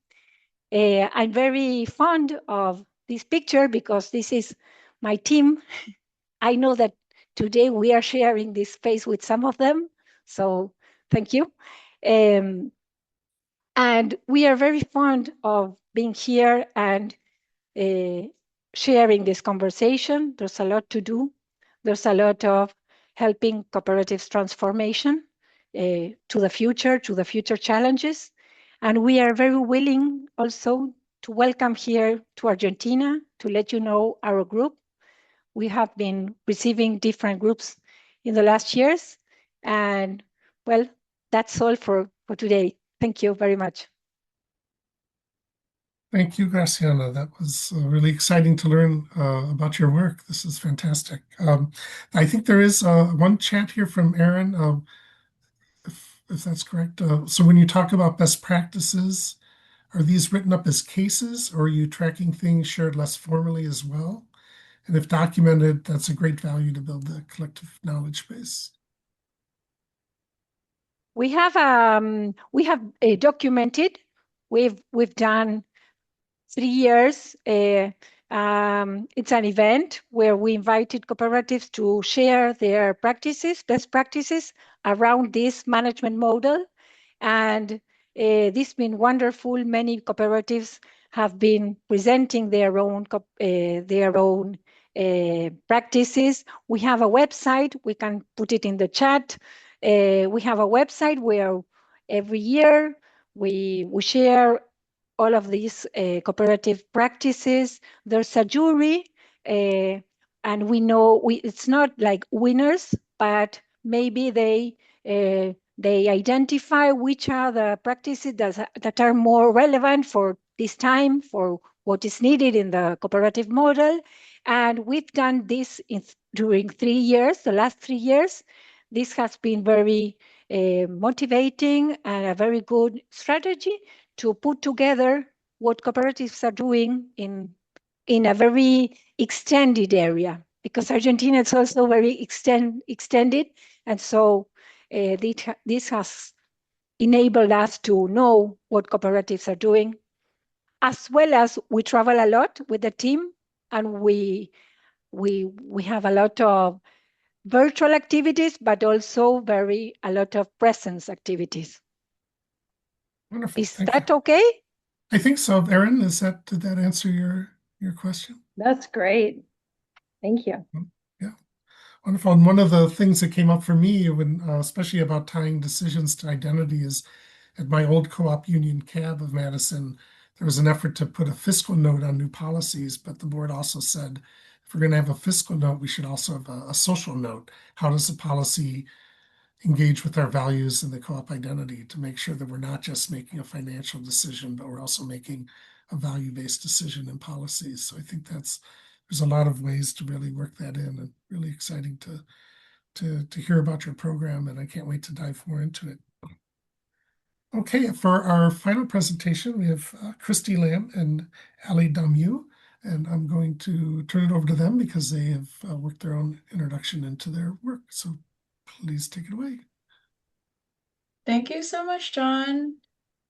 F: I'm very fond of this picture because this is my team. I know that today we are sharing this space with some of them, so thank you. And we are very fond of being here and sharing this conversation. There's a lot to do. There's a lot of helping cooperatives transformation to the future challenges. And we are very willing also to welcome here to Argentina to let you know our group. We have been receiving different groups in the last years. And well, that's all for today. Thank you very much.
B: Thank you, Graciana. That was really exciting to learn about your work. This is fantastic. I think there is one chat here from Aaron, if that's correct. So when you talk about best practices, are these written up as cases, or are you tracking things shared less formally as well? And if documented, that's a great value to build the collective knowledge base.
F: We have documented. We've done 3 years. It's an event where we invited cooperatives to share their best practices around this management model. And this has been wonderful. Many cooperatives have been presenting their own practices. We have a website. We can put it in the chat. We have a website where every year we share all of these cooperative practices. There's a jury, and we know it's not like winners, but maybe they identify which are the practices that are more relevant for this time, for what is needed in the cooperative model. And we've done this during 3 years, the last 3 years. This has been very motivating and a very good strategy to put together what cooperatives are doing in a very extended area, because Argentina is also very extended. And so this has enabled us to know what cooperatives are doing, as well as we travel a lot with the team, and we have a lot of virtual activities, but also a lot of presence activities.
B: Wonderful.
F: Is that okay?
B: I think so. Erin, did that answer your question?
A: That's great. Thank you.
B: Yeah, wonderful. And one of the things that came up for me when, especially about tying decisions to identity, is at my old co-op union CAB of Madison, there was an effort to put a fiscal note on new policies, but the board also said, if we're going to have a fiscal note, we should also have a social note. How does the policy engage with our values and the co-op identity to make sure that we're not just making a financial decision, but we're also making a value-based decision in policies. So I think there's a lot of ways to really work that in, and really exciting to hear about your program, and I can't wait to dive more into it. Okay, for our final presentation, we have Christy Lamb and Ali Damu, and I'm going to turn it over to them because they have worked their own introduction into their work. So please take it away.
G: Thank you so much, John.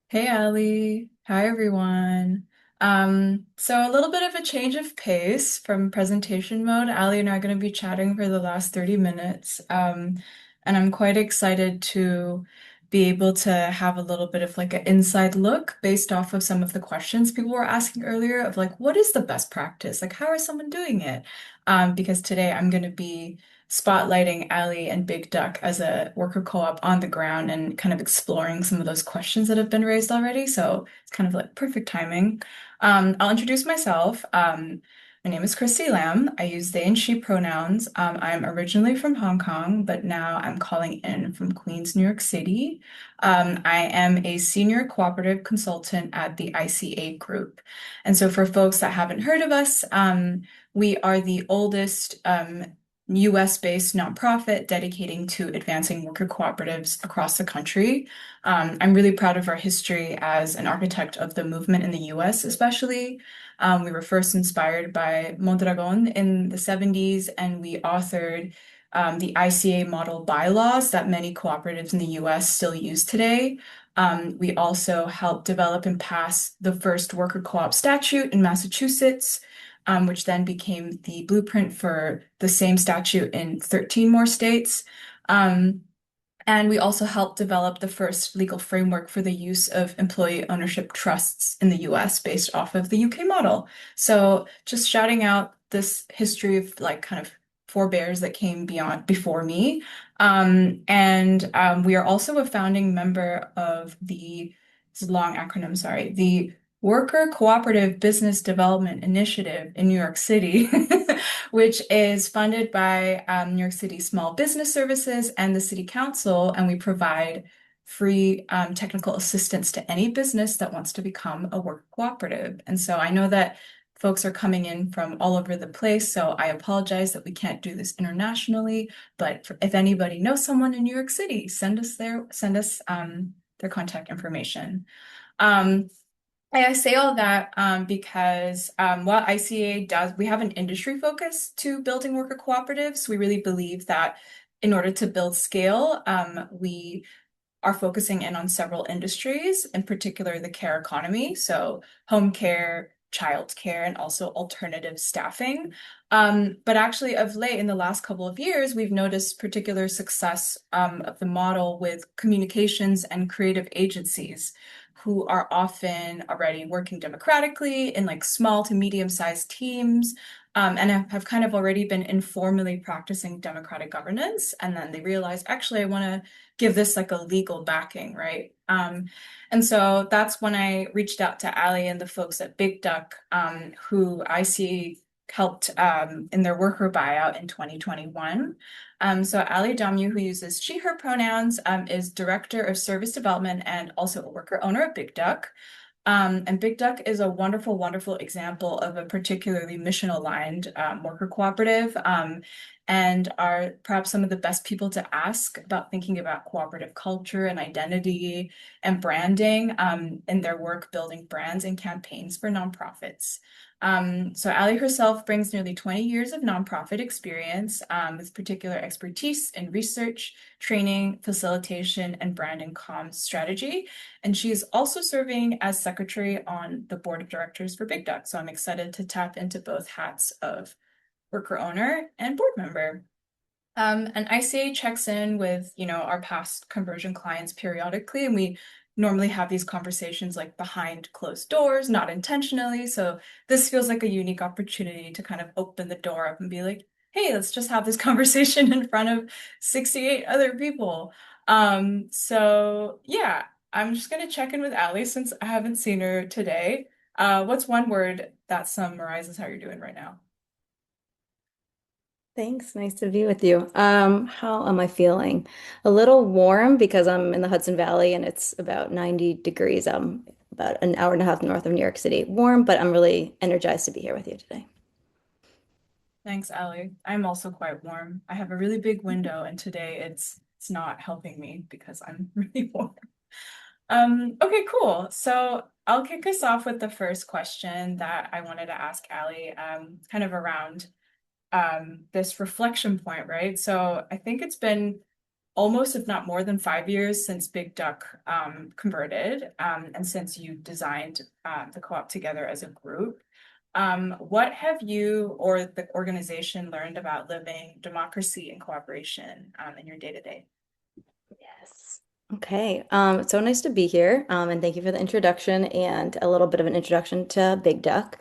G: Hey, Ali. Hi, everyone. So a little bit of a change of pace from presentation mode. Ali and I are going to be chatting for the last 30 minutes. And I'm quite excited to be able to have a little bit of like an inside look based off of some of the questions people were asking earlier of like, what is the best practice? Like, how is someone doing it? Because today I'm going to be spotlighting Ali and Big Duck as a worker co-op on the ground and kind of exploring some of those questions that have been raised already. So it's kind of like perfect timing. I'll introduce myself. My name is Chrissy Lam. I use they and she pronouns. I'm originally from Hong Kong, but now I'm calling in from Queens, New York City. I am a senior cooperative consultant at the ICA group. And so for folks that haven't heard of us, we are the oldest US-based nonprofit dedicating to advancing worker cooperatives across the country. I'm really proud of our history as an architect of the movement in the US, especially. We were first inspired by Mondragon in the 70s, and we authored the ICA model bylaws that many cooperatives in the US still use today. We also helped develop and pass the first worker co-op statute in Massachusetts, which then became the blueprint for the same statute in 13 more states. And we also helped develop the first legal framework for the use of employee ownership trusts in the US based off of the UK model. So just shouting out this history of like kind of forebears that came before me. We are also a founding member of it's a long acronym, sorry, the Worker Cooperative Business Development Initiative in New York City, which is funded by New York City Small Business Services and the City Council, and we provide free technical assistance to any business that wants to become a worker cooperative. And so I know that folks are coming in from all over the place, so I apologize that we can't do this internationally, but if anybody knows someone in New York City, send us their contact information. I say all that because while ICA we have an industry focus to building worker cooperatives. We really believe that in order to build scale, we are focusing in on several industries, in particular the care economy, so home care, child care, and also alternative staffing. But actually of late, in the last couple of years, we've noticed particular success of the model with communications and creative agencies who are often already working democratically in like small to medium-sized teams, and have kind of already been informally practicing democratic governance. And then they realize, actually, I want to give this like a legal backing, right? And so that's when I reached out to Ali and the folks at Big Duck, who I see helped in their worker buyout in 2021. So Ali Damyu, who uses she, her pronouns, is Director of Service Development and also a worker owner at Big Duck. And Big Duck is a wonderful, wonderful example of a particularly mission-aligned worker cooperative, and are perhaps some of the best people to ask about thinking about cooperative culture and identity and branding in their work building brands and campaigns for nonprofits. So Ali herself brings nearly 20 years of nonprofit experience with particular expertise in research, training, facilitation, and brand and comms strategy. And she is also serving as secretary on the board of directors for Big Duck. So I'm excited to tap into both hats of worker owner and board member. And ICA checks in with, our past conversion clients periodically, and we normally have these conversations like behind closed doors, not intentionally. So this feels like a unique opportunity to kind of open the door up and be like, hey, let's just have this conversation in front of 68 other people. So yeah, I'm just gonna check in with Ali since I haven't seen her today. What's one word that summarizes how you're doing right now?
H: Thanks. Nice to be with you. How am I feeling? A little warm because I'm in the Hudson Valley and it's about 90 degrees. I'm about an hour and a half north of New York City. Warm, but I'm really energized to be here with you today.
G: Thanks, Ali. I'm also quite warm. I have a really big window, and today it's not helping me because I'm really warm. Okay, cool. So I'll kick us off with the first question that I wanted to ask Ali, kind of around this reflection point, right? So I think it's been almost, if not more than 5 years since Big Duck converted, and since you designed the co-op together as a group. What have you or the organization learned about living democracy and cooperation in your day-to-day?
H: Yes. Okay. So nice to be here. And thank you for the introduction and a little bit of an introduction to Big Duck.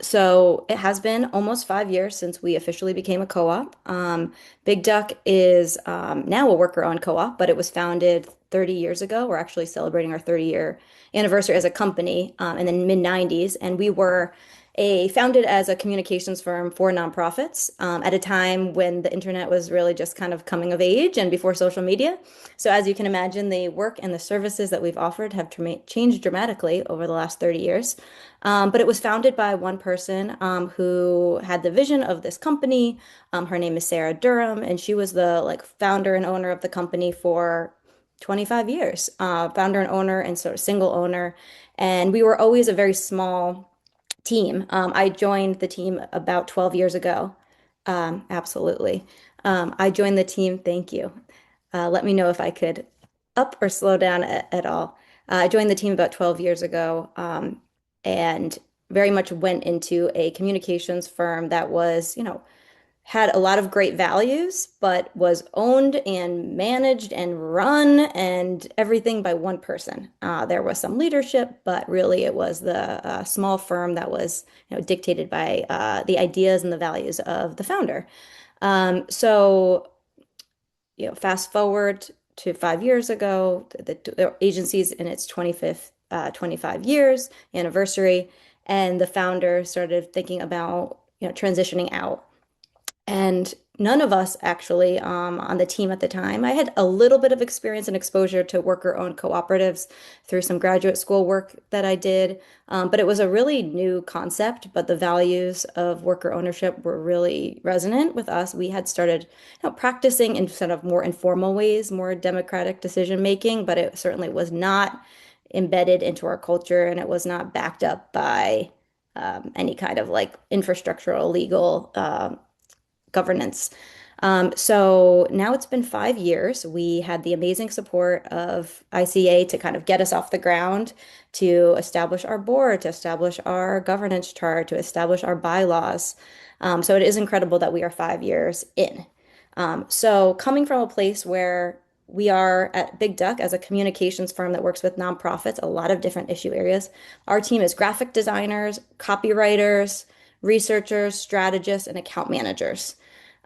H: So it has been almost 5 years since we officially became a co-op. Big Duck is now a worker-owned co-op, but it was founded 30 years ago. We're actually celebrating our 30-year anniversary as a company in the mid-90s, and we were founded as a communications firm for nonprofits at a time when the internet was really just kind of coming of age and before social media. So as you can imagine, the work and the services that we've offered have changed dramatically over the last 30 years. But it was founded by one person who had the vision of this company. Her name is Sarah Durham, and she was the founder and owner of the company for 25 years. Founder and owner and sort of single owner. And we were always a very small team. I joined the team about 12 years ago. Absolutely. I joined the team. Thank you. Let me know if I could up or slow down at all. I joined the team about 12 years ago, and very much went into a communications firm that was, had a lot of great values, but was owned and managed and run and everything by one person. There was some leadership, but really it was the small firm that was, dictated by the ideas and the values of the founder. So, fast forward to 5 years ago, the agency's in its 25th 25 years anniversary, and the founder started thinking about, transitioning out. And none of us actually on the team at the time. I had a little bit of experience and exposure to worker-owned cooperatives through some graduate school work that I did, but it was a really new concept. But the values of worker ownership were really resonant with us. We had started, practicing in sort of more informal ways, more democratic decision making, but it certainly was not embedded into our culture, and it was not backed up by any kind of infrastructural legal governance. So now it's been 5 years. We had the amazing support of ICA to kind of get us off the ground, to establish our board, to establish our governance chart, to establish our bylaws. So it is incredible that we are 5 years in. So coming from a place where we are at Big Duck as a communications firm that works with nonprofits, a lot of different issue areas. Our team is graphic designers, copywriters, researchers, strategists, and account managers.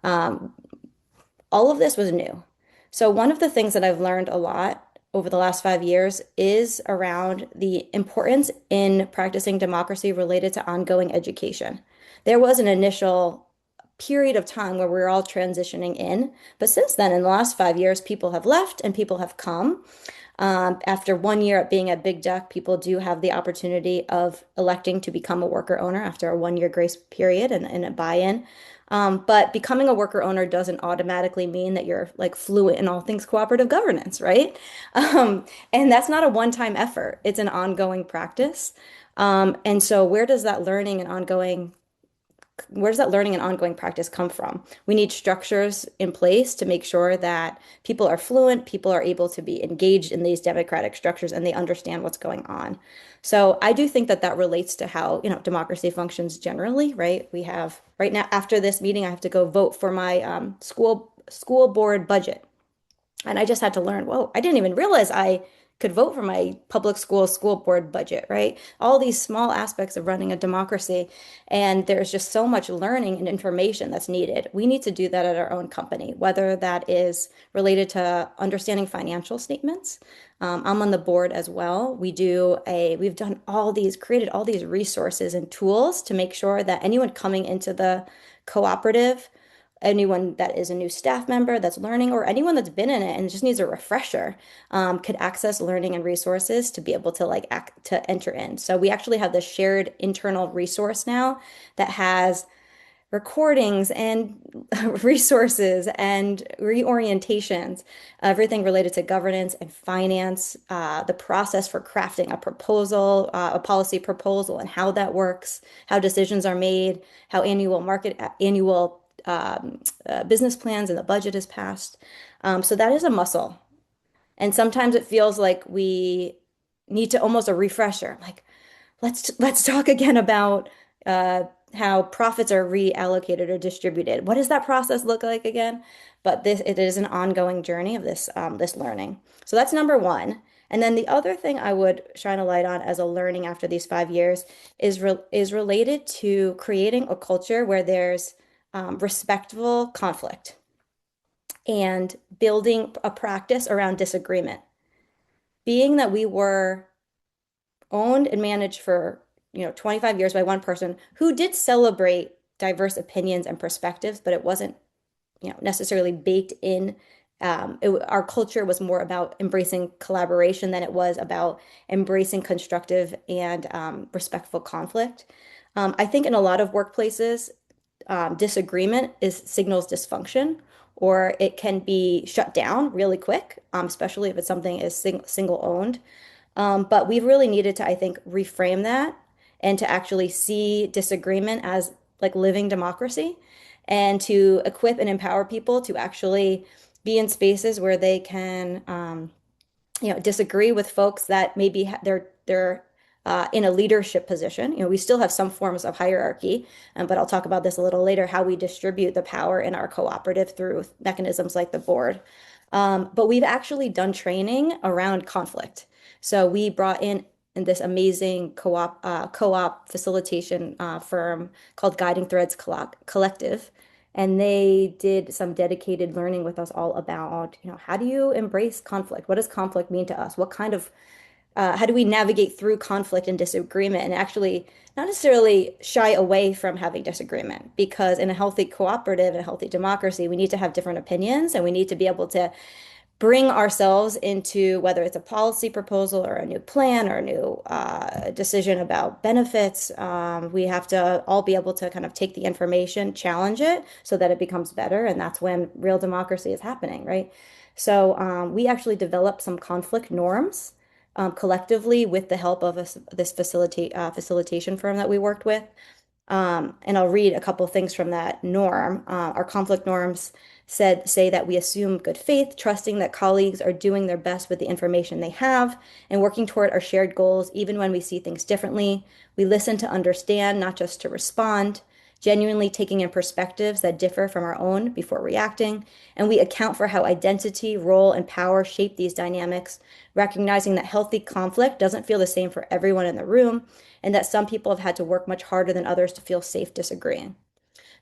H: All of this was new. So one of the things that I've learned a lot over the last 5 years is around the importance in practicing democracy related to ongoing education. There was an initial period of time where we were all transitioning in, but since then, in the last 5 years, people have left and people have come. After 1 year at being at Big Duck, people do have the opportunity of electing to become a worker owner after a 1 year grace period and a buy-in. But becoming a worker owner doesn't automatically mean that you're fluent in all things cooperative governance, right? And that's not a one-time effort. It's an ongoing practice. And so where does that learning and ongoing practice come from? We need structures in place to make sure that people are fluent, people are able to be engaged in these democratic structures, and they understand what's going on. So I do think that relates to how, democracy functions generally, right? We have right now, after this meeting, I have to go vote for my school board budget. And I just had to learn, whoa, I didn't even realize I could vote for my public school board budget, right? All these small aspects of running a democracy. And there's just so much learning and information that's needed. We need to do that at our own company, whether that is related to understanding financial statements. I'm on the board as well. We've created all these resources and tools to make sure that anyone coming into the cooperative, anyone that is a new staff member that's learning, or anyone that's been in it and just needs a refresher, could access learning and resources to be able to to enter in. So we actually have this shared internal resource now that has recordings and resources and reorientations, everything related to governance and finance, the process for crafting a proposal, a policy proposal, and how that works, how decisions are made, how annual business plans and the budget is passed. So that is a muscle. And sometimes it feels like we need to almost a refresher, like let's talk again about how profits are reallocated or distributed. What does that process look like again? But it is an ongoing journey of this learning. So that's number one. And then the other thing I would shine a light on as a learning after these 5 years is related to creating a culture where there's respectful conflict and building a practice around disagreement. Being that we were owned and managed for 25 years by one person who did celebrate diverse opinions and perspectives, but it wasn't necessarily baked in. Our culture was more about embracing collaboration than it was about embracing constructive and respectful conflict. I think in a lot of workplaces, disagreement signals dysfunction, or it can be shut down really quick, especially if it's something is single owned. But we've really needed to, I think, reframe that and to actually see disagreement as like living democracy and to equip and empower people to actually be in spaces where they can, disagree with folks that maybe they're in a leadership position. We still have some forms of hierarchy, but I'll talk about this a little later, how we distribute the power in our cooperative through mechanisms like the board. But we've actually done training around conflict. So we brought in this amazing co-op facilitation firm called Guiding Threads Collective. And they did some dedicated learning with us all about, how do you embrace conflict? What does conflict mean to us? How do we navigate through conflict and disagreement and actually not necessarily shy away from having disagreement? Because in a healthy cooperative and a healthy democracy, we need to have different opinions and we need to be able to bring ourselves into whether it's a policy proposal or a new plan or a new decision about benefits. We have to all be able to kind of take the information, challenge it so that it becomes better. And that's when real democracy is happening, right? So we actually developed some conflict norms collectively with the help of this facilitation firm that we worked with. And I'll read a couple things from that norm. Our conflict norms say that we assume good faith, trusting that colleagues are doing their best with the information they have and working toward our shared goals, even when we see things differently. We listen to understand, not just to respond, genuinely taking in perspectives that differ from our own before reacting. And we account for how identity, role, and power shape these dynamics, recognizing that healthy conflict doesn't feel the same for everyone in the room, and that some people have had to work much harder than others to feel safe disagreeing.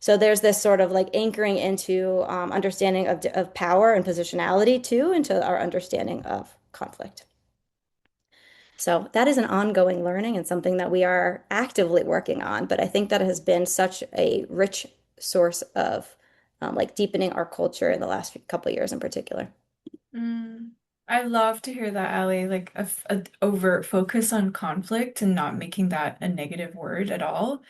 H: So there's this sort of like anchoring into understanding of power and positionality too, into our understanding of conflict. So that is an ongoing learning and something that we are actively working on. But I think that has been such a rich source of like deepening our culture in the last couple of years in particular.
G: I love to hear that, Ali, like a overt focus on conflict and not making that a negative word at all.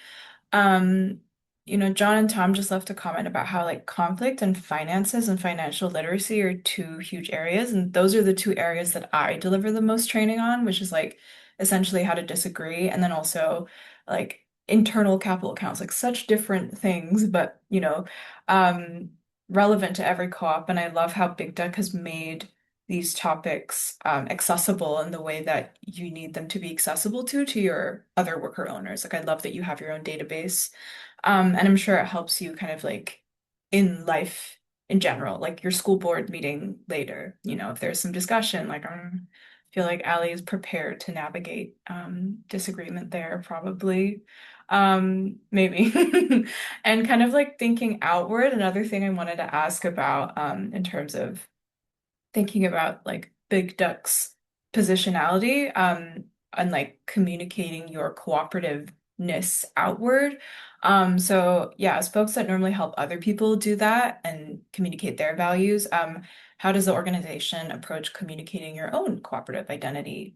G: John and Tom just left a comment about how like conflict and finances and financial literacy are two huge areas. And those are the two areas that I deliver the most training on, which is like essentially how to disagree. And then also like internal capital accounts, like such different things, but relevant to every co-op. And I love how Big Duck has made these topics accessible in the way that you need them to be accessible to your other worker owners. Like I love that you have your own database. And I'm sure it helps you kind of like in life in general, like your school board meeting later, if there's some discussion, like I feel like Ali is prepared to navigate disagreement there, probably. Maybe. And kind of like thinking outward, another thing I wanted to ask about in terms of thinking about like Big Duck's positionality and like communicating your cooperativeness outward. So yeah, as folks that normally help other people do that and communicate their values, how does the organization approach communicating your own cooperative identity?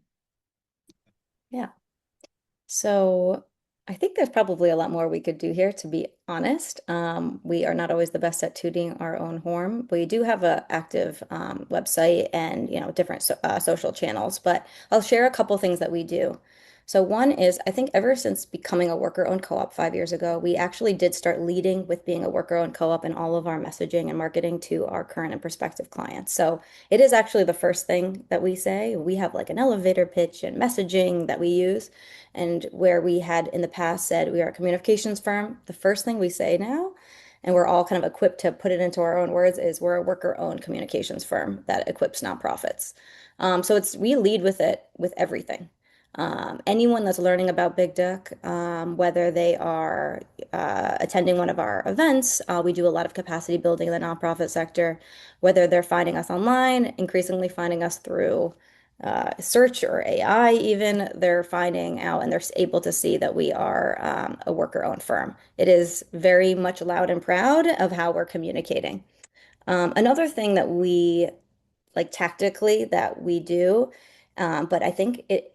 H: Yeah. So I think there's probably a lot more we could do here, to be honest. We are not always the best at tooting our own horn. We do have an active website and different social channels, but I'll share a couple things that we do. So one is, I think ever since becoming a worker-owned co-op 5 years ago, we actually did start leading with being a worker-owned co-op in all of our messaging and marketing to our current and prospective clients. So it is actually the first thing that we say. We have like an elevator pitch and messaging that we use. And where we had in the past said we are a communications firm, the first thing we say now, and we're all kind of equipped to put it into our own words, is we're a worker-owned communications firm that equips nonprofits. So we lead with it with everything. Anyone that's learning about Big Duck, whether they are attending one of our events, we do a lot of capacity building in the nonprofit sector, whether they're finding us online, increasingly finding us through search or AI even, they're finding out and they're able to see that we are a worker-owned firm. It is very much loud and proud of how we're communicating. Another thing that we like tactically that we do, but I think it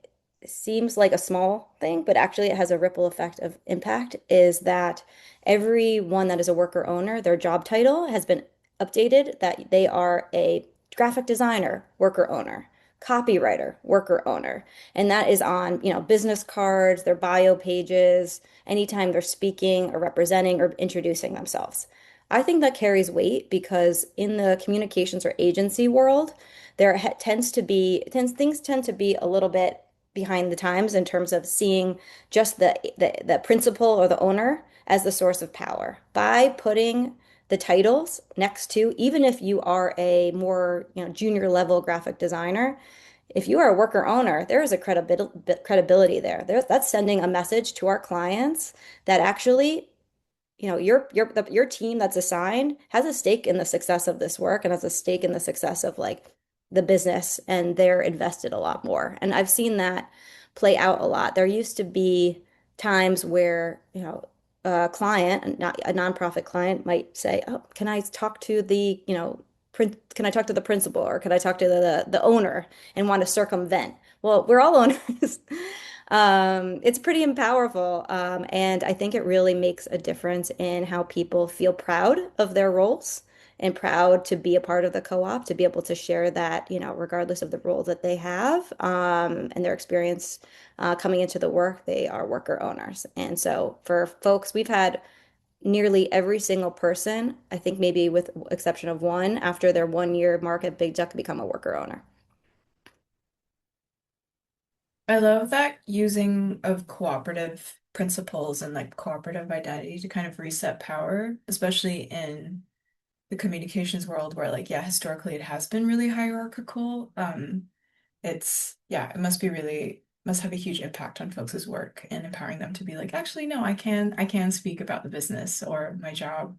H: seems like a small thing, but actually it has a ripple effect of impact, is that everyone that is a worker owner, their job title has been updated, that they are a graphic designer, worker owner, copywriter, worker owner. And that is on, business cards, their bio pages, anytime they're speaking or representing or introducing themselves. I think that carries weight because in the communications or agency world, things tend to be a little bit behind the times in terms of seeing just the principal or the owner as the source of power. By putting the titles next to, even if you are a more, junior level graphic designer, if you are a worker owner, there is a credibility there. That's sending a message to our clients that actually your team that's assigned has a stake in the success of this work and has a stake in the success of like the business, and they're invested a lot more. And I've seen that play out a lot. There used to be times where, a client, not a nonprofit client, might say, "Oh, can I talk to the, can I talk to the principal or can I talk to the owner?" and want to circumvent. Well, we're all owners. It's pretty powerful, and I think it really makes a difference in how people feel proud of their roles and proud to be a part of the co-op, to be able to share that, regardless of the role that they have, and their experience coming into the work, they are worker owners. And so for folks, we've had nearly every single person, I think maybe with exception of one, after their 1 year mark at Big Duck, become a worker owner.
G: I love that using of cooperative principles and like cooperative identity to kind of reset power, especially in the communications world where like, yeah, historically it has been really hierarchical. It must have a huge impact on folks' work and empowering them to be like, actually, no, I can speak about the business or my job.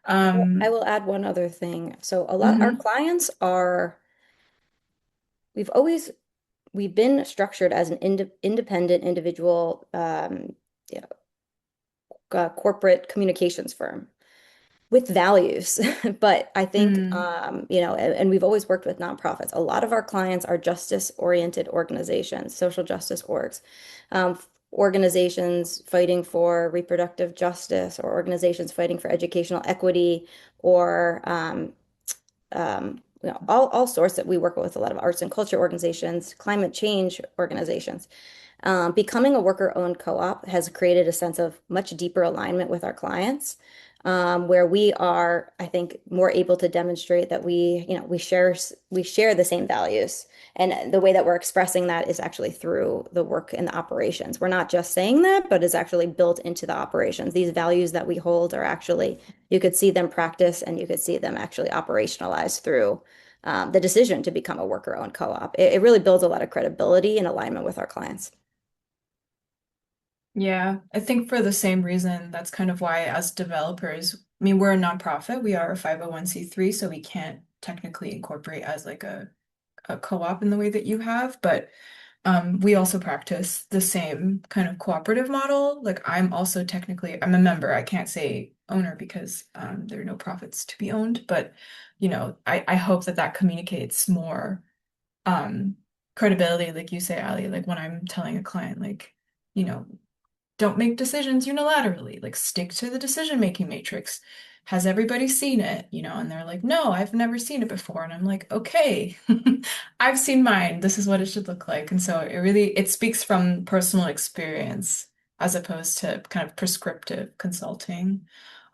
H: I will add one other thing. So a lot our
G: Mhm.
H: clients are, we've always we've been structured as an independent individual yeah, corporate communications firm with values. But I think,
G: Mm.
H: and we've always worked with nonprofits. A lot of our clients are justice-oriented organizations, social justice orgs, organizations fighting for reproductive justice, or organizations fighting for educational equity, or all sorts that we work with a lot of arts and culture organizations, climate change organizations. Becoming a worker-owned co-op has created a sense of much deeper alignment with our clients, where we are, I think, more able to demonstrate that we share the same values. And the way that we're expressing that is actually through the work in the operations. We're not just saying that, but it's actually built into the operations. These values that we hold are actually, you could see them practice and you could see them actually operationalized through the decision to become a worker-owned co-op. It really builds a lot of credibility and alignment with our clients.
G: Yeah, I think for the same reason, that's kind of why as developers, I mean, we're a nonprofit, we are a 501(c)(3), so we can't technically incorporate as like a co-op in the way that you have, but we also practice the same kind of cooperative model. Like I'm a member. I can't say owner because there are no profits to be owned, but I hope that communicates more credibility, like you say, Ali, like when I'm telling a client, like, you know, don't make decisions unilaterally, like stick to the decision-making matrix. Has everybody seen it? And they're like, no, I've never seen it before. And I'm like, okay, I've seen mine. This is what it should look like. And so it speaks from personal experience as opposed to kind of prescriptive consulting.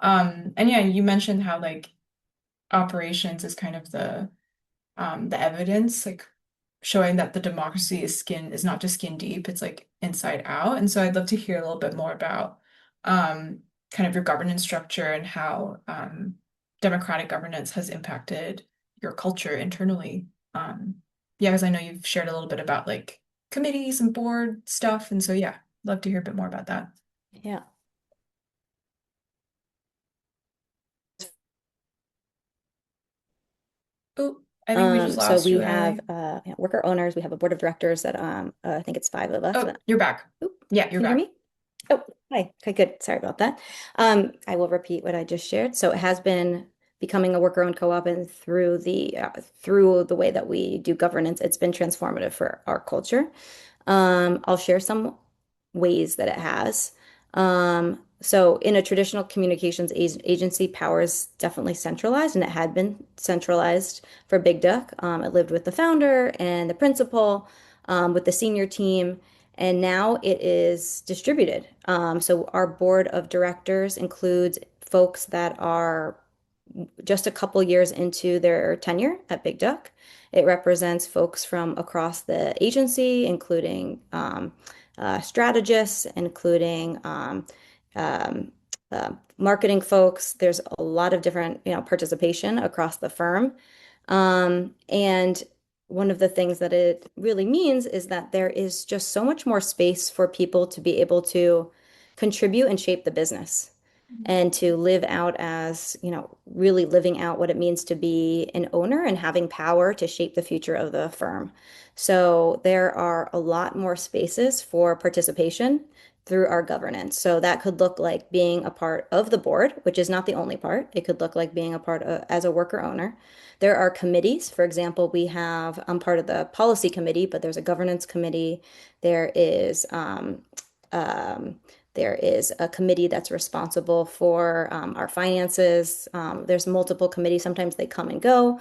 G: And yeah, you mentioned how like operations is kind of the evidence, like showing that the democracy is not just skin deep, it's like inside out. And so I'd love to hear a little bit more about kind of your governance structure and how democratic governance has impacted your culture internally. Yeah, because I know you've shared a little bit about like committees and board stuff. And so yeah, love to hear a bit more about that.
H: Yeah.
G: Oh, I think we just
H: So
G: lost
H: we
G: you,
H: have
G: Ellie.
H: worker owners. We have a board of directors that I think it's 5 of us.
G: Oh, you're back.
H: Oop,
G: Yeah, you're
H: can you hear
G: back.
H: me? Oh, hi. Okay, good. Sorry about that. I will repeat what I just shared. So it has been becoming a worker-owned co-op, and through the way that we do governance, it's been transformative for our culture. I'll share some ways that it has. So in a traditional communications agency, power is definitely centralized, and it had been centralized for Big Duck. It lived with the founder and the principal, with the senior team, and now it is distributed. So our board of directors includes folks that are just a couple years into their tenure at Big Duck. It represents folks from across the agency, including strategists, including marketing folks. There's a lot of different, participation across the firm. And one of the things that it really means is that there is just so much more space for people to be able to contribute and shape the business and to live out as, really living out what it means to be an owner and having power to shape the future of the firm. So there are a lot more spaces for participation through our governance. So that could look like being a part of the board, which is not the only part. It could look like being a part of, as a worker owner. There are committees. For example, I'm part of the policy committee, but there's a governance committee. There is a committee that's responsible for our finances. There's multiple committees. Sometimes they come and go.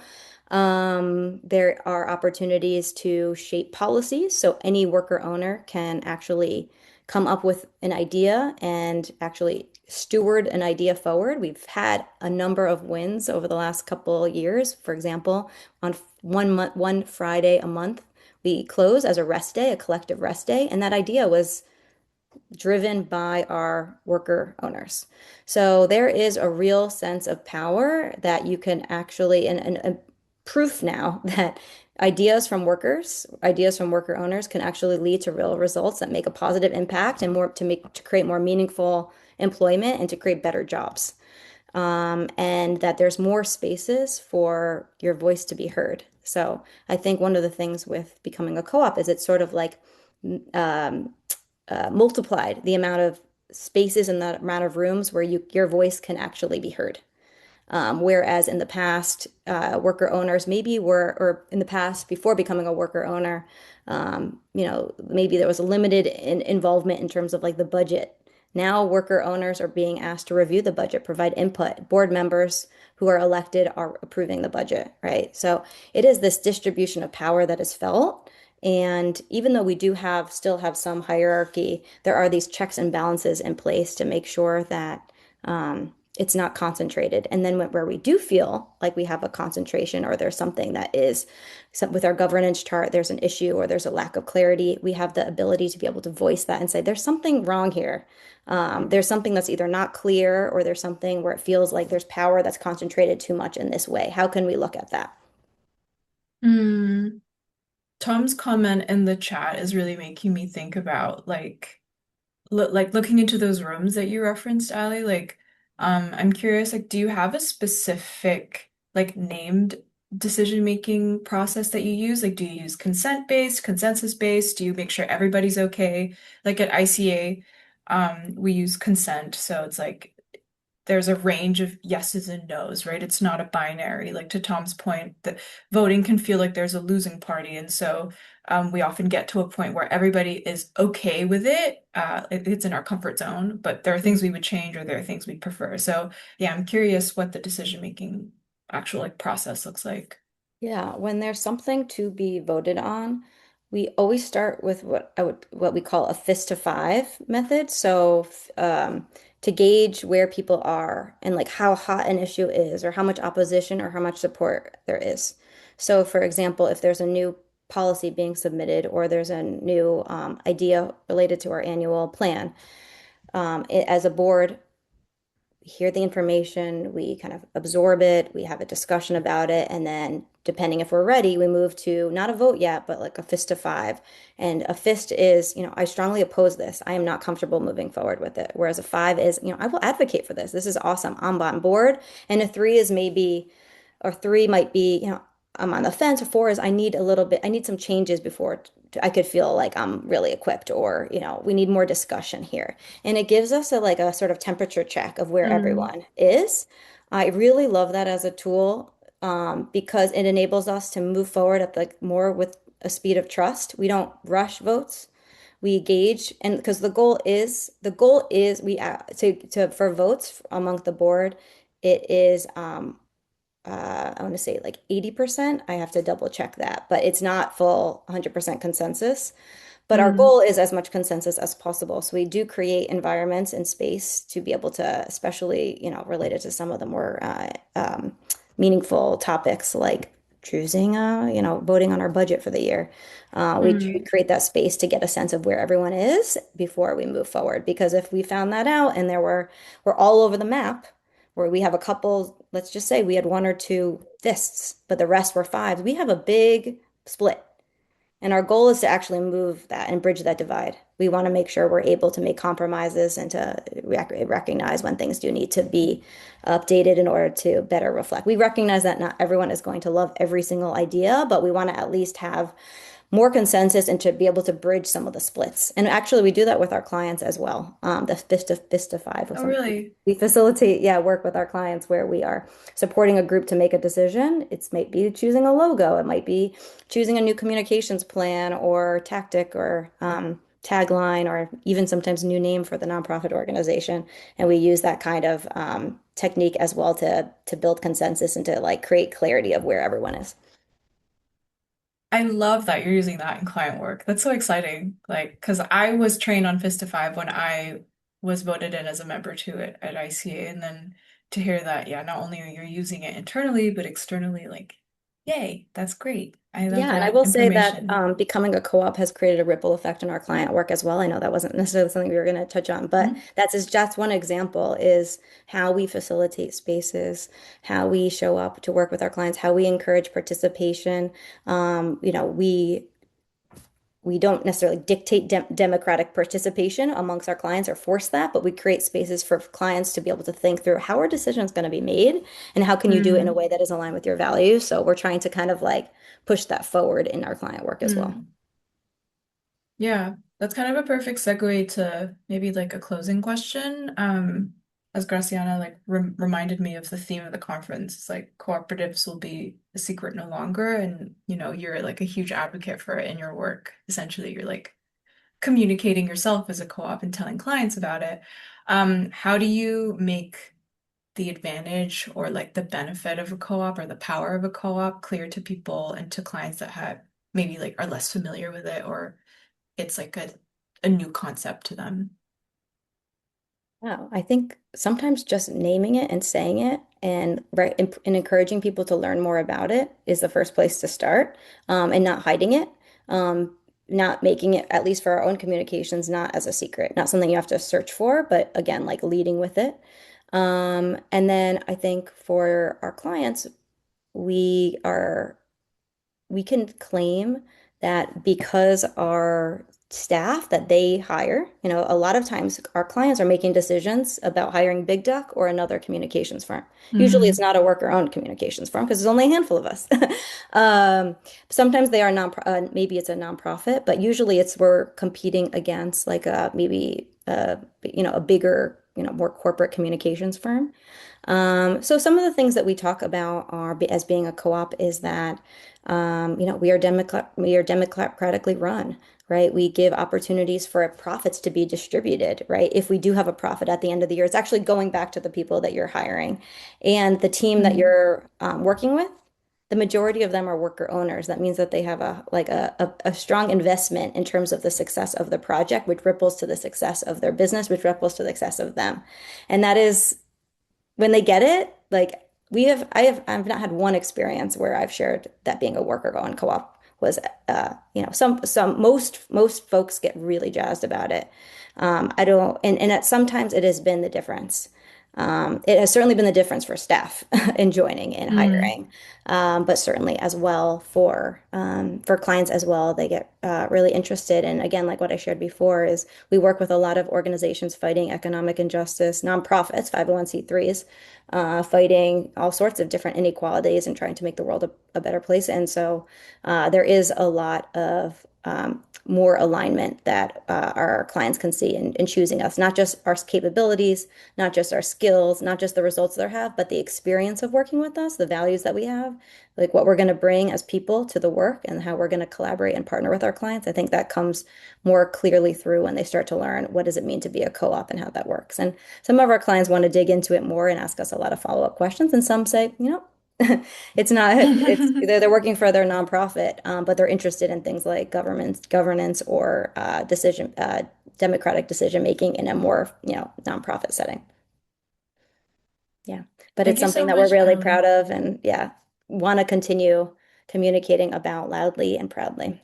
H: There are opportunities to shape policies. So any worker owner can actually come up with an idea and actually steward an idea forward. We've had a number of wins over the last couple of years. For example, on one Friday a month, we close as a rest day, a collective rest day, and that idea was driven by our worker owners. So there is a real sense of power that you can actually, and proof now that ideas from worker owners can actually lead to real results that make a positive impact and to create more meaningful employment and to create better jobs. And that there's more spaces for your voice to be heard. So I think one of the things with becoming a co-op is it's sort of like multiplied the amount of spaces and the amount of rooms where your voice can actually be heard. Whereas in the past, worker owners or in the past, before becoming a worker owner, maybe there was a limited involvement in terms of like the budget. Now worker owners are being asked to review the budget, provide input. Board members who are elected are approving the budget, right? So it is this distribution of power that is felt. And even though we still have some hierarchy, there are these checks and balances in place to make sure that it's not concentrated. And then where we do feel like we have a concentration or there's something with our governance chart, there's an issue or there's a lack of clarity, we have the ability to be able to voice that and say, there's something wrong here. There's something that's either not clear or there's something where it feels like there's power that's concentrated too much in this way. How can we look at that?
G: Tom's comment in the chat is really making me think about like looking into those rooms that you referenced, Ali. Like, I'm curious, like, do you have a specific like named decision-making process that you use? Like, do you use consent-based, consensus-based? Do you make sure everybody's okay? Like at ICA, we use consent, so it's like there's a range of yeses and nos, right? It's not a binary. Like to Tom's point, that voting can feel like there's a losing party. And so we often get to a point where everybody is okay with it. It's in our comfort zone, but there are things we would change or there are things we prefer. So yeah, I'm curious what the decision-making actual like process looks like.
H: Yeah, when there's something to be voted on, we always start with what we call a fist to five method. So to gauge where people are and like how hot an issue is or how much opposition or how much support there is. So for example, if there's a new policy being submitted or there's a new idea related to our annual plan, as a board, hear the information, we kind of absorb it, we have a discussion about it, and then depending if we're ready, we move to not a vote yet, but like a fist to five. And a fist is, I strongly oppose this. I am not comfortable moving forward with it. Whereas a five is, I will advocate for this. This is awesome. I'm on board. And a three is maybe, or three might be, I'm on the fence. Or four is I need a little bit, I need some changes before I could feel like I'm really equipped, or, we need more discussion here. And it gives us a sort of temperature check of where everyone is. I really love that as a tool, because it enables us to move forward at more with a speed of trust. We don't rush votes. We gauge, and because the goal is we for votes among the board, it is I want to say like 80%. I have to double check that, but it's not full 100% consensus. But our goal is as much consensus as possible. So we do create environments and space to be able to, especially, related to some of the more meaningful topics like choosing, voting on our budget for the year. We do create that space to get a sense of where everyone is before we move forward. Because if we found that out and we're all over the map, where we have a couple, let's just say we had one or two fists, but the rest were fives, we have a big split. And our goal is to actually move that and bridge that divide. We want to make sure we're able to make compromises and to recognize when things do need to be updated in order to better reflect. We recognize that not everyone is going to love every single idea, but we want to at least have more consensus and to be able to bridge some of the splits. And actually, we do that with our clients as well. The fist to five.
G: Oh, really?
H: We facilitate, work with our clients where we are supporting a group to make a decision. It might be choosing a logo. It might be choosing a new communications plan or tactic or tagline or even sometimes new name for the nonprofit organization. And we use that kind of technique as well to build consensus and to create clarity of where everyone is.
G: I love that you're using that in client work. That's so exciting. Because I was trained on Fist to Five when I was voted in as a member to it at ICA. And then to hear that, not only are you using it internally, but externally, yay, that's great. I love
H: Yeah, and I
G: that
H: will say that
G: information.
H: becoming a co-op has created a ripple effect in our client work as well. I know that wasn't necessarily something we were going to touch on, but that's one example is how we facilitate spaces, how we show up to work with our clients, how we encourage participation. We don't necessarily dictate democratic participation amongst our clients or force that, but we create spaces for clients to be able to think through how are decisions going to be made and how can you do it in a way that is aligned with your values. So we're trying to kind of push that forward in our client work as well.
G: Yeah, that's kind of a perfect segue to maybe a closing question. As Graciana reminded me of the theme of the conference, it's cooperatives will be a secret no longer, and you're a huge advocate for it in your work. Essentially, you're communicating yourself as a co-op and telling clients about it. How do you make the advantage or the benefit of a co-op or the power of a co-op clear to people and to clients that have maybe are less familiar with it, or it's a new concept to them?
H: Wow, I think sometimes just naming it and saying it and and encouraging people to learn more about it is the first place to start, and not hiding it, not making it, at least for our own communications, not as a secret, not something you have to search for, but again, leading with it. And then I think for our clients, we are we can claim that because our staff that they hire, a lot of times our clients are making decisions about hiring Big Duck or another communications firm. Usually it's not a worker-owned communications firm because there's only a handful of us. Sometimes they are maybe it's a nonprofit, but usually we're competing against maybe a bigger, more corporate communications firm. So some of the things that we talk about as being a co-op is that we are democratically run, right? We give opportunities for profits to be distributed, right? If we do have a profit at the end of the year, it's actually going back to the people that you're hiring and the team that you're working with. The majority of them are worker owners. That means that they have a strong investment in terms of the success of the project, which ripples to the success of their business, which ripples to the success of them. And that is when they get it, like I've not had one experience where I've shared that being a worker owned co-op was most folks get really jazzed about it. I don't and sometimes it has been the difference. It has certainly been the difference for staff in joining and hiring, but certainly as well for clients as well. They get really interested. And again, like what I shared before, is we work with a lot of organizations fighting economic injustice, nonprofits, 501(c)(3s, fighting all sorts of different inequalities and trying to make the world a better place. And so there is a lot of more alignment that our clients can see in choosing us, not just our capabilities, not just our skills, not just the results they have, but the experience of working with us, the values that we have, like what we're going to bring as people to the work and how we're going to collaborate and partner with our clients. I think that comes more clearly through when they start to learn what does it mean to be a co-op and how that works. And some of our clients want to dig into it more and ask us a lot of follow-up questions. And some say, it's not, they're working for their nonprofit, but they're interested in things like governance or democratic decision making in a more, nonprofit setting. Yeah. But
G: Thank
H: it's
G: you so
H: something that we're
G: much,
H: really
G: Ellie.
H: proud of and want to continue communicating about loudly and proudly.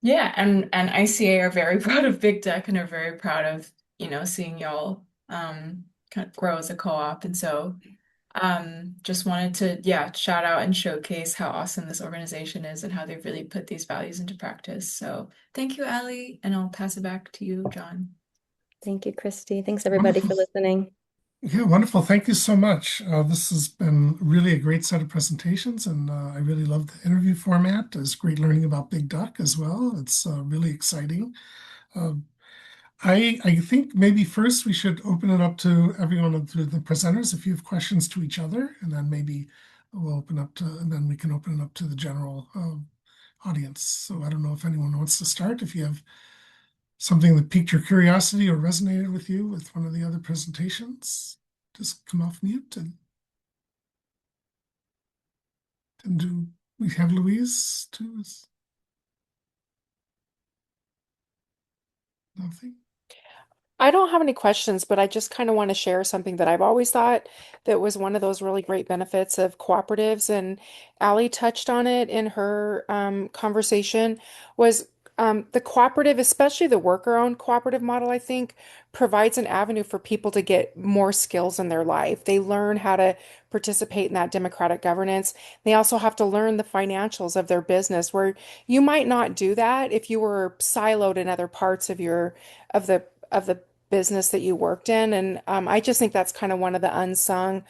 G: Yeah, and ICA are very proud of Big Duck and are very proud of, seeing y'all kind of grow as a co-op. And so just wanted to, shout out and showcase how awesome this organization is and how they've really put these values into practice. So thank you, Allie, and I'll pass it back to you, John.
H: Thank you, Christy. Thanks everybody for listening.
B: Yeah, wonderful. Thank you so much. This has been really a great set of presentations, and I really love the interview format. It's great learning about Big Duck as well. It's really exciting. I think maybe first we should open it up to everyone of the presenters, if you have questions to each other, and then maybe and then we can open it up to the general audience. So I don't know if anyone wants to start. If you have something that piqued your curiosity or resonated with you with one of the other presentations, just come off mute and do we have Louise too? Nothing.
E: I don't have any questions, but I just kind of want to share something that I've always thought that was one of those really great benefits of cooperatives, and Allie touched on it in her conversation, was the cooperative, especially the worker-owned cooperative model, I think, provides an avenue for people to get more skills in their life. They learn how to participate in that democratic governance. They also have to learn the financials of their business, where you might not do that if you were siloed in other parts of the business that you worked in. And I just think that's kind of one of the unsung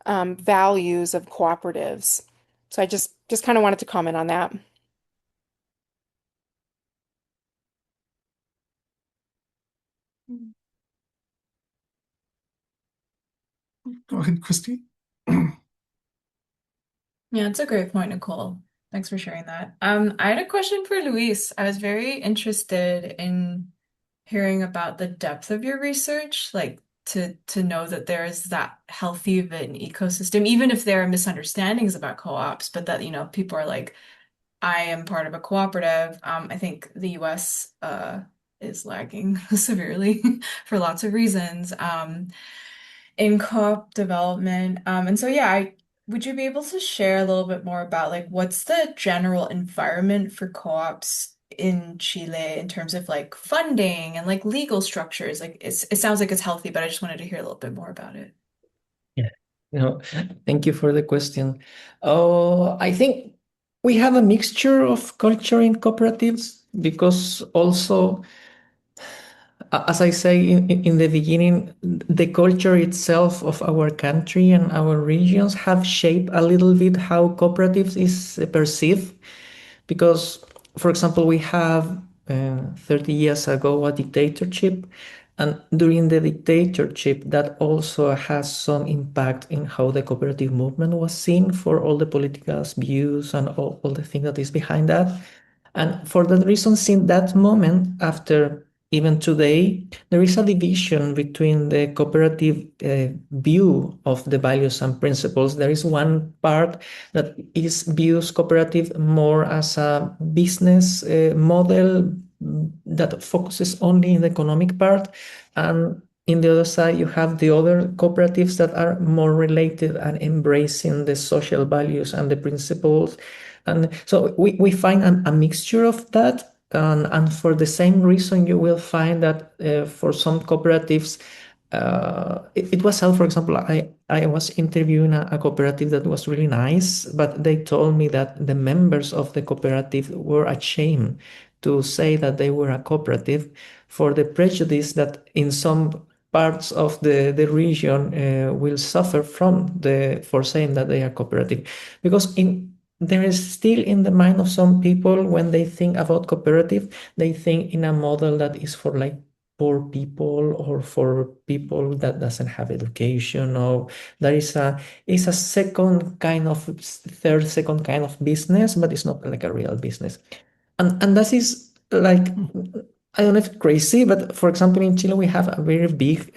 E: values of cooperatives. So I just kind of wanted to comment on that.
B: Go ahead, Christy.
G: Yeah, it's a great point, Nicole. Thanks for sharing that. I had a question for Luis. I was very interested in hearing about the depth of your research, like to know that there is that healthy of an ecosystem, even if there are misunderstandings about co-ops, but that, people are like, I am part of a cooperative. I think the US is lagging severely for lots of reasons in co-op development. And so, would you be able to share a little bit more about like what's the general environment for co-ops in Chile in terms of like funding and like legal structures? Like it sounds like it's healthy, but I just wanted to hear a little bit more about it.
C: Yeah. No, thank you for the question. Oh, I think we have a mixture of culture in cooperatives because also, as I say in the beginning, the culture itself of our country and our regions have shaped a little bit how cooperatives is perceived. Because, for example, we have 30 years ago a dictatorship, And during the dictatorship, that also has some impact in how the cooperative movement was seen for all the political views and all the thing that is behind that. And for that reason, since that moment, after even today, there is a division between the cooperative view of the values and principles. There is one part that is views cooperative more as a business model that focuses only in the economic part. And in the other side, you have the other cooperatives that are more related and embracing the social values and the principles. And so we find a mixture of that. And for the same reason, you will find that for some cooperatives, it was out, for example, I was interviewing a cooperative that was really nice, but they told me that the members of the cooperative were ashamed to say that they were a cooperative for the prejudice that in some parts of the region will suffer for saying that they are cooperative. Because there is still in the mind of some people, when they think about cooperative, they think in a model that is for like poor people or for people that doesn't have education, or there is a second kind of second kind of business, but it's not like a real business. And that is like, I don't know if crazy, but for example, in Chile, we have a very big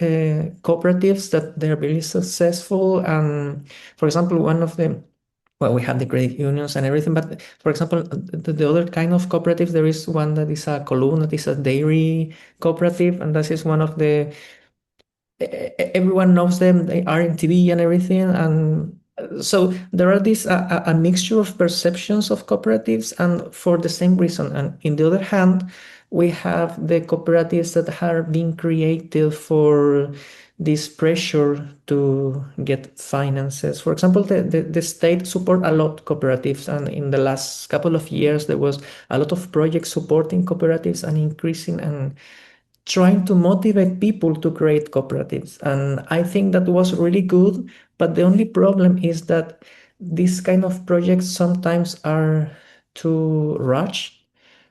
C: cooperatives that they're very successful. And for example, one of them, well, we have the credit unions and everything, but for example, the other kind of cooperatives, there is one that is a Column, that is a dairy cooperative, and that is one of the, everyone knows them, they are in TV and everything. And so there are this a mixture of perceptions of cooperatives, and for the same reason. And in the other hand, we have the cooperatives that are being created for this pressure to get finances. For example, the state support a lot cooperatives, and in the last couple of years, there was a lot of projects supporting cooperatives and increasing and trying to motivate people to create cooperatives. And I think that was really good. But the only problem is that these kind of projects sometimes are too rushed.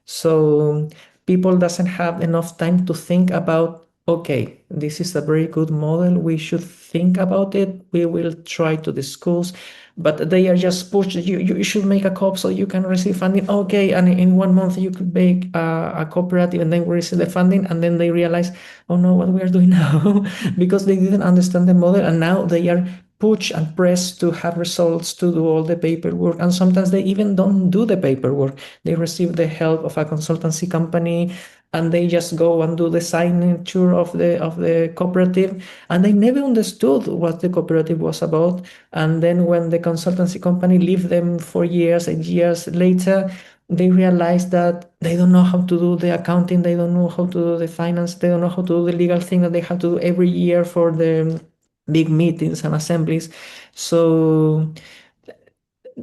C: So people doesn't have enough time to think about, okay, this is a very good model. We should think about it. We will try to discuss, but they are just pushed. You should make a co-op so you can receive funding. Okay, and in 1 month you could make a cooperative, and then we receive the funding, and then they realize, oh no, what we are doing now, because they didn't understand the model, and now they are push and press to have results, to do all the paperwork. And sometimes they even don't do the paperwork. They receive the help of a consultancy company, and they just go and do the signature of the cooperative, and they never understood what the cooperative was about. And then when the consultancy company leave them for years and years later, they realize that they don't know how to do the accounting, they don't know how to do the finance, they don't know how to do the legal thing that they have to do every year for the big meetings and assemblies. So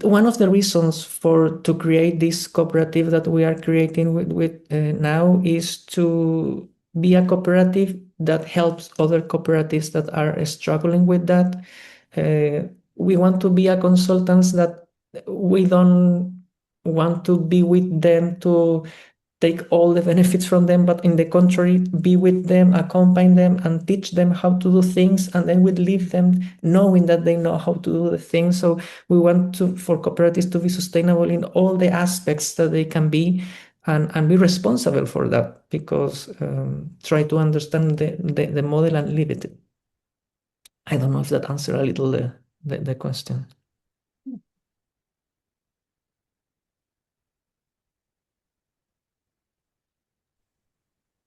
C: one of the reasons to create this cooperative that we are creating with now is to be a cooperative that helps other cooperatives that are struggling with that. We want to be a consultants that we don't want to be with them to take all the benefits from them, but in the contrary, be with them, accompany them, and teach them how to do things, and then we leave them knowing that they know how to do the things. So we want for cooperatives to be sustainable in all the aspects that they can be, and be responsible for that, because try to understand the model and live it. I don't know if that answered a little the question.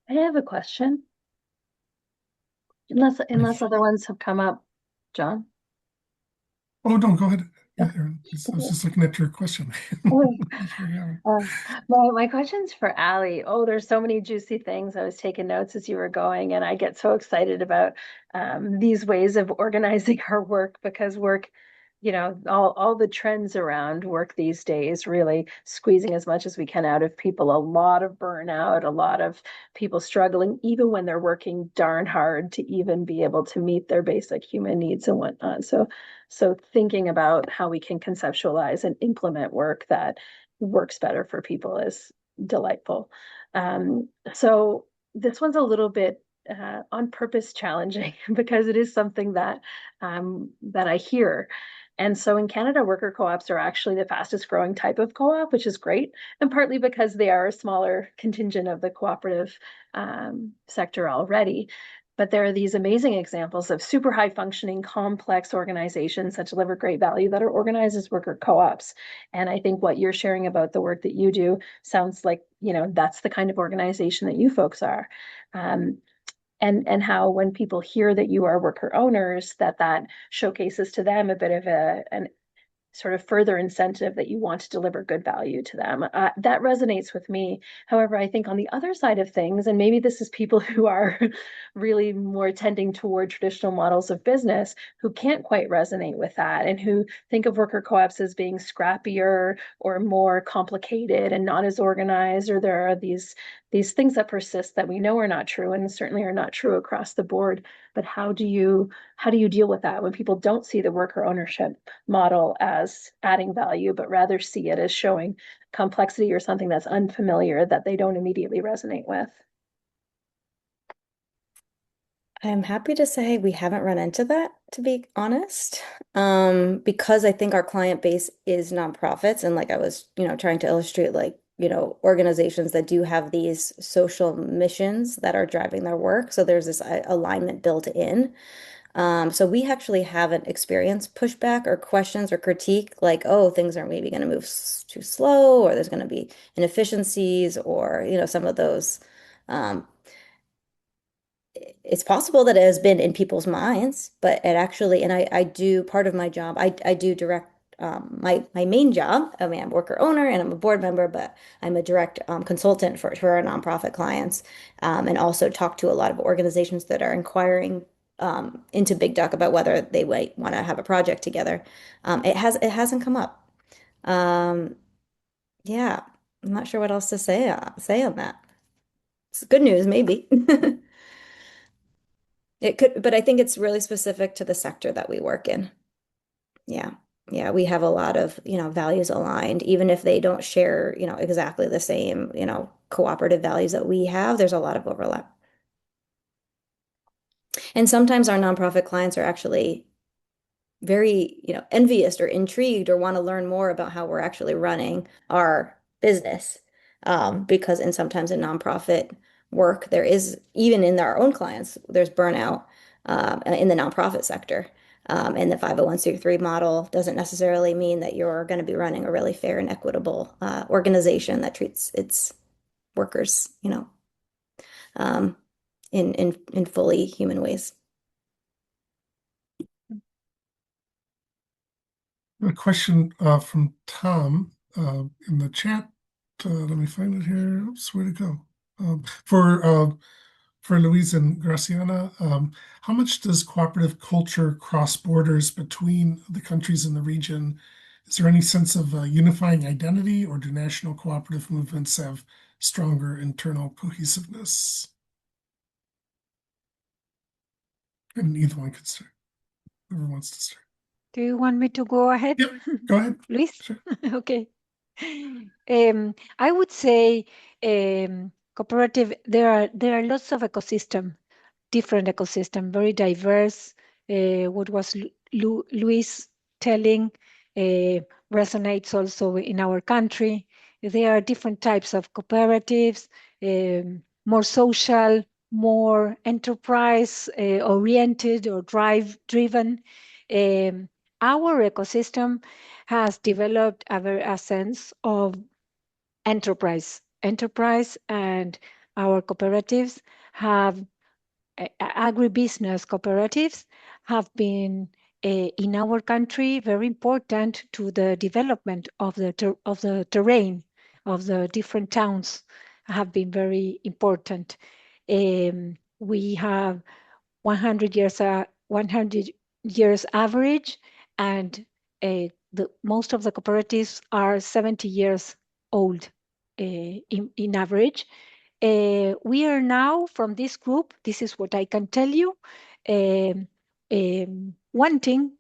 A: I have a question. Unless other ones have come up, John.
B: Oh, no, go ahead. Yeah, Erin, I was just looking at your question.
A: My question's for Ali. Oh, there's so many juicy things. I was taking notes as you were going, and I get so excited about these ways of organizing our work, because work, all the trends around work these days, really squeezing as much as we can out of people. A lot of burnout, a lot of people struggling, even when they're working darn hard to even be able to meet their basic human needs and whatnot. So thinking about how we can conceptualize and implement work that works better for people is delightful. So this one's a little bit on purpose challenging because it is something that that I hear. And so in Canada, worker co-ops are actually the fastest growing type of co-op, which is great, and partly because they are a smaller contingent of the cooperative sector already. But there are these amazing examples of super high functioning, complex organizations that deliver great value that are organized as worker co-ops. And I think what you're sharing about the work that you do sounds like, you know, that's the kind of organization that you folks are. And how when people hear that you are worker owners, that showcases to them a bit of an sort of further incentive that you want to deliver good value to them. That resonates with me. However, I think on the other side of things, and maybe this is people who are really more tending toward traditional models of business, who can't quite resonate with that and who think of worker co-ops as being scrappier or more complicated and not as organized, or there are these things that persist that we know are not true and certainly are not true across the board. But how do you deal with that when people don't see the worker ownership model as adding value, but rather see it as showing complexity or something that's unfamiliar that they don't immediately resonate with?
H: I'm happy to say we haven't run into that, to be honest, because I think our client base is nonprofits, and like I was, trying to illustrate, like, organizations that do have these social missions that are driving their work. So there's this alignment built in. So we actually haven't experienced pushback or questions or critique like, oh, things are maybe going to move too slow, or there's going to be inefficiencies, or, some of those. It's possible that it has been in people's minds, but it actually, and I do part of my job, I do direct my main job. I mean, I'm a worker owner and I'm a board member, but I'm a direct consultant for our nonprofit clients, and also talk to a lot of organizations that are inquiring into Big Duck about whether they might want to have a project together. It hasn't come up. Yeah, I'm not sure what else to say on that. It's good news, maybe. It could, but I think it's really specific to the sector that we work in. Yeah. Yeah, we have a lot of, values aligned, even if they don't share, exactly the same, cooperative values that we have, there's a lot of overlap. And sometimes our nonprofit clients are actually very, envious or intrigued or want to learn more about how we're actually running our business. Because sometimes in nonprofit work, there is, even in our own clients, there's burnout in the nonprofit sector. And the 501(c)(3) model doesn't necessarily mean that you're going to be running a really fair and equitable organization that treats its workers, in fully human ways.
B: A question from Tom in the chat. Let me find it here. Oops, where'd it go? For Louise and Graciana, how much does cooperative culture cross borders between the countries in the region? Is there any sense of unifying identity, or do national cooperative movements have stronger internal cohesiveness? And either one could start. Whoever wants to start.
F: Do you want me to go ahead?
B: Yep, go ahead.
F: Luis?
B: Sure.
F: Okay. I would say cooperative, there are lots of different ecosystem, very diverse. What was Luis telling resonates also in our country. There are different types of cooperatives, more social, more enterprise oriented or driven. Our ecosystem has developed a sense of enterprise, and our cooperatives have agribusiness cooperatives have been in our country very important to the development of the terrain of the different towns, have been very important. We have 100 years average, and most of the cooperatives are 70 years old in average. We are now, from this group, this is what I can tell you, wanting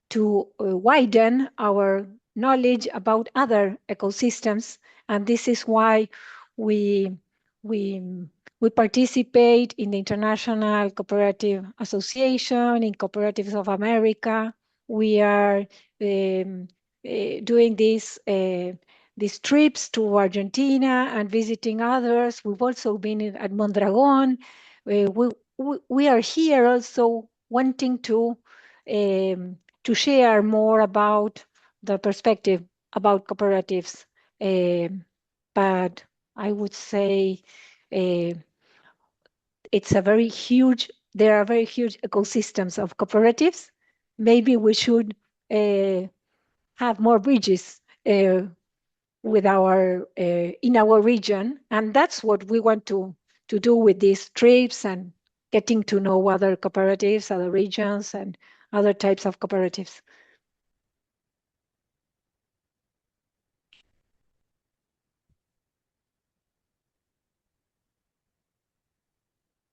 F: to widen our knowledge about other ecosystems, and this is why we We participate in the International Cooperative Association, in Cooperatives of America. We are doing these trips to Argentina and visiting others. We've also been at Mondragon. We are here also wanting to share more about the perspective about cooperatives. But I would say it's a very huge, there are very huge ecosystems of cooperatives. Maybe we should have more bridges with our in our region, and that's what we want to do with these trips and getting to know other cooperatives, other regions, and other types of cooperatives.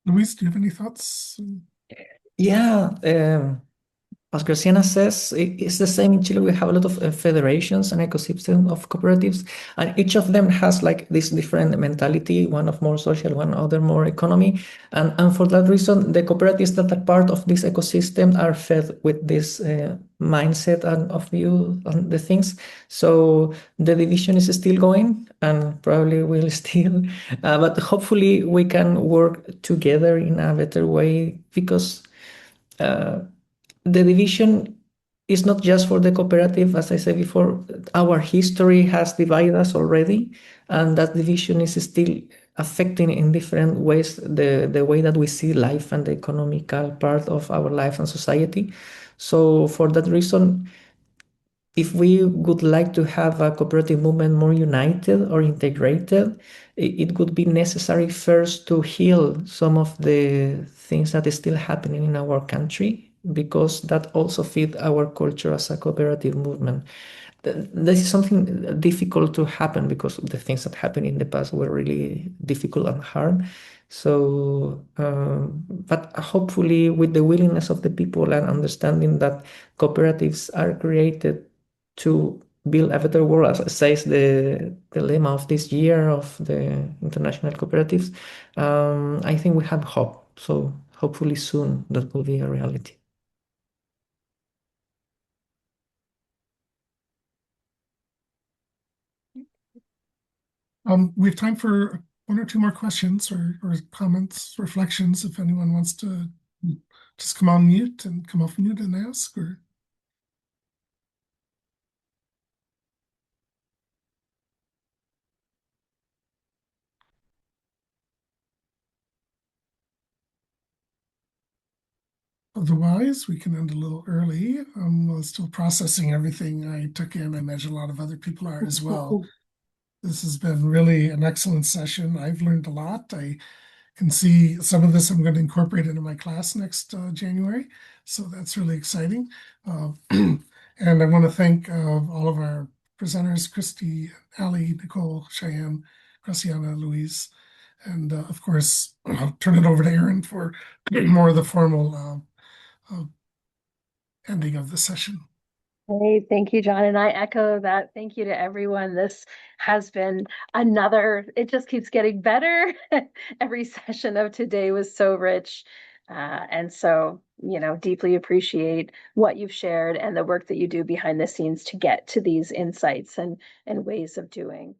B: Luis, do you have any thoughts?
C: Yeah, as Graciana says, it's the same in Chile. We have a lot of federations and ecosystem of cooperatives, and each of them has like this different mentality, one of more social, one other more economy. And for that reason, the cooperatives that are part of this ecosystem are fed with this mindset and of view on the things. So the division is still going and probably will still, but hopefully we can work together in a better way, because the division is not just for the cooperative. As I said before, our history has divided us already, and that division is still affecting in different ways the way that we see life and the economical part of our life and society. So for that reason, if we would like to have a cooperative movement more united or integrated, it would be necessary first to heal some of the things that is still happening in our country, because that also feed our culture as a cooperative movement. This is something difficult to happen because the things that happened in the past were really difficult and hard. So, but hopefully with the willingness of the people and understanding that cooperatives are created to build a better world, as says the lemma of this year of the International Cooperatives, I think we have hope. So hopefully soon that will be a reality.
B: We have time for one or two more questions or comments, reflections, if anyone wants to just come on mute and come off mute and ask, or. Otherwise, we can end a little early. I'm still processing everything I took in. I imagine a lot of other people are as well. This has been really an excellent session. I've learned a lot. I can see some of this I'm going to incorporate into my class next January. So that's really exciting. And I want to thank all of our presenters, Christy, Ali, Nicole, Cheyenne, Graciana, Louise, and of course, I'll turn it over to Aaron for more of the formal ending of the session.
A: Hey, thank you, John. And I echo that. Thank you to everyone. This has been another, it just keeps getting better. Every session of today was so rich. And so, deeply appreciate what you've shared and the work that you do behind the scenes to get to these insights and ways of doing.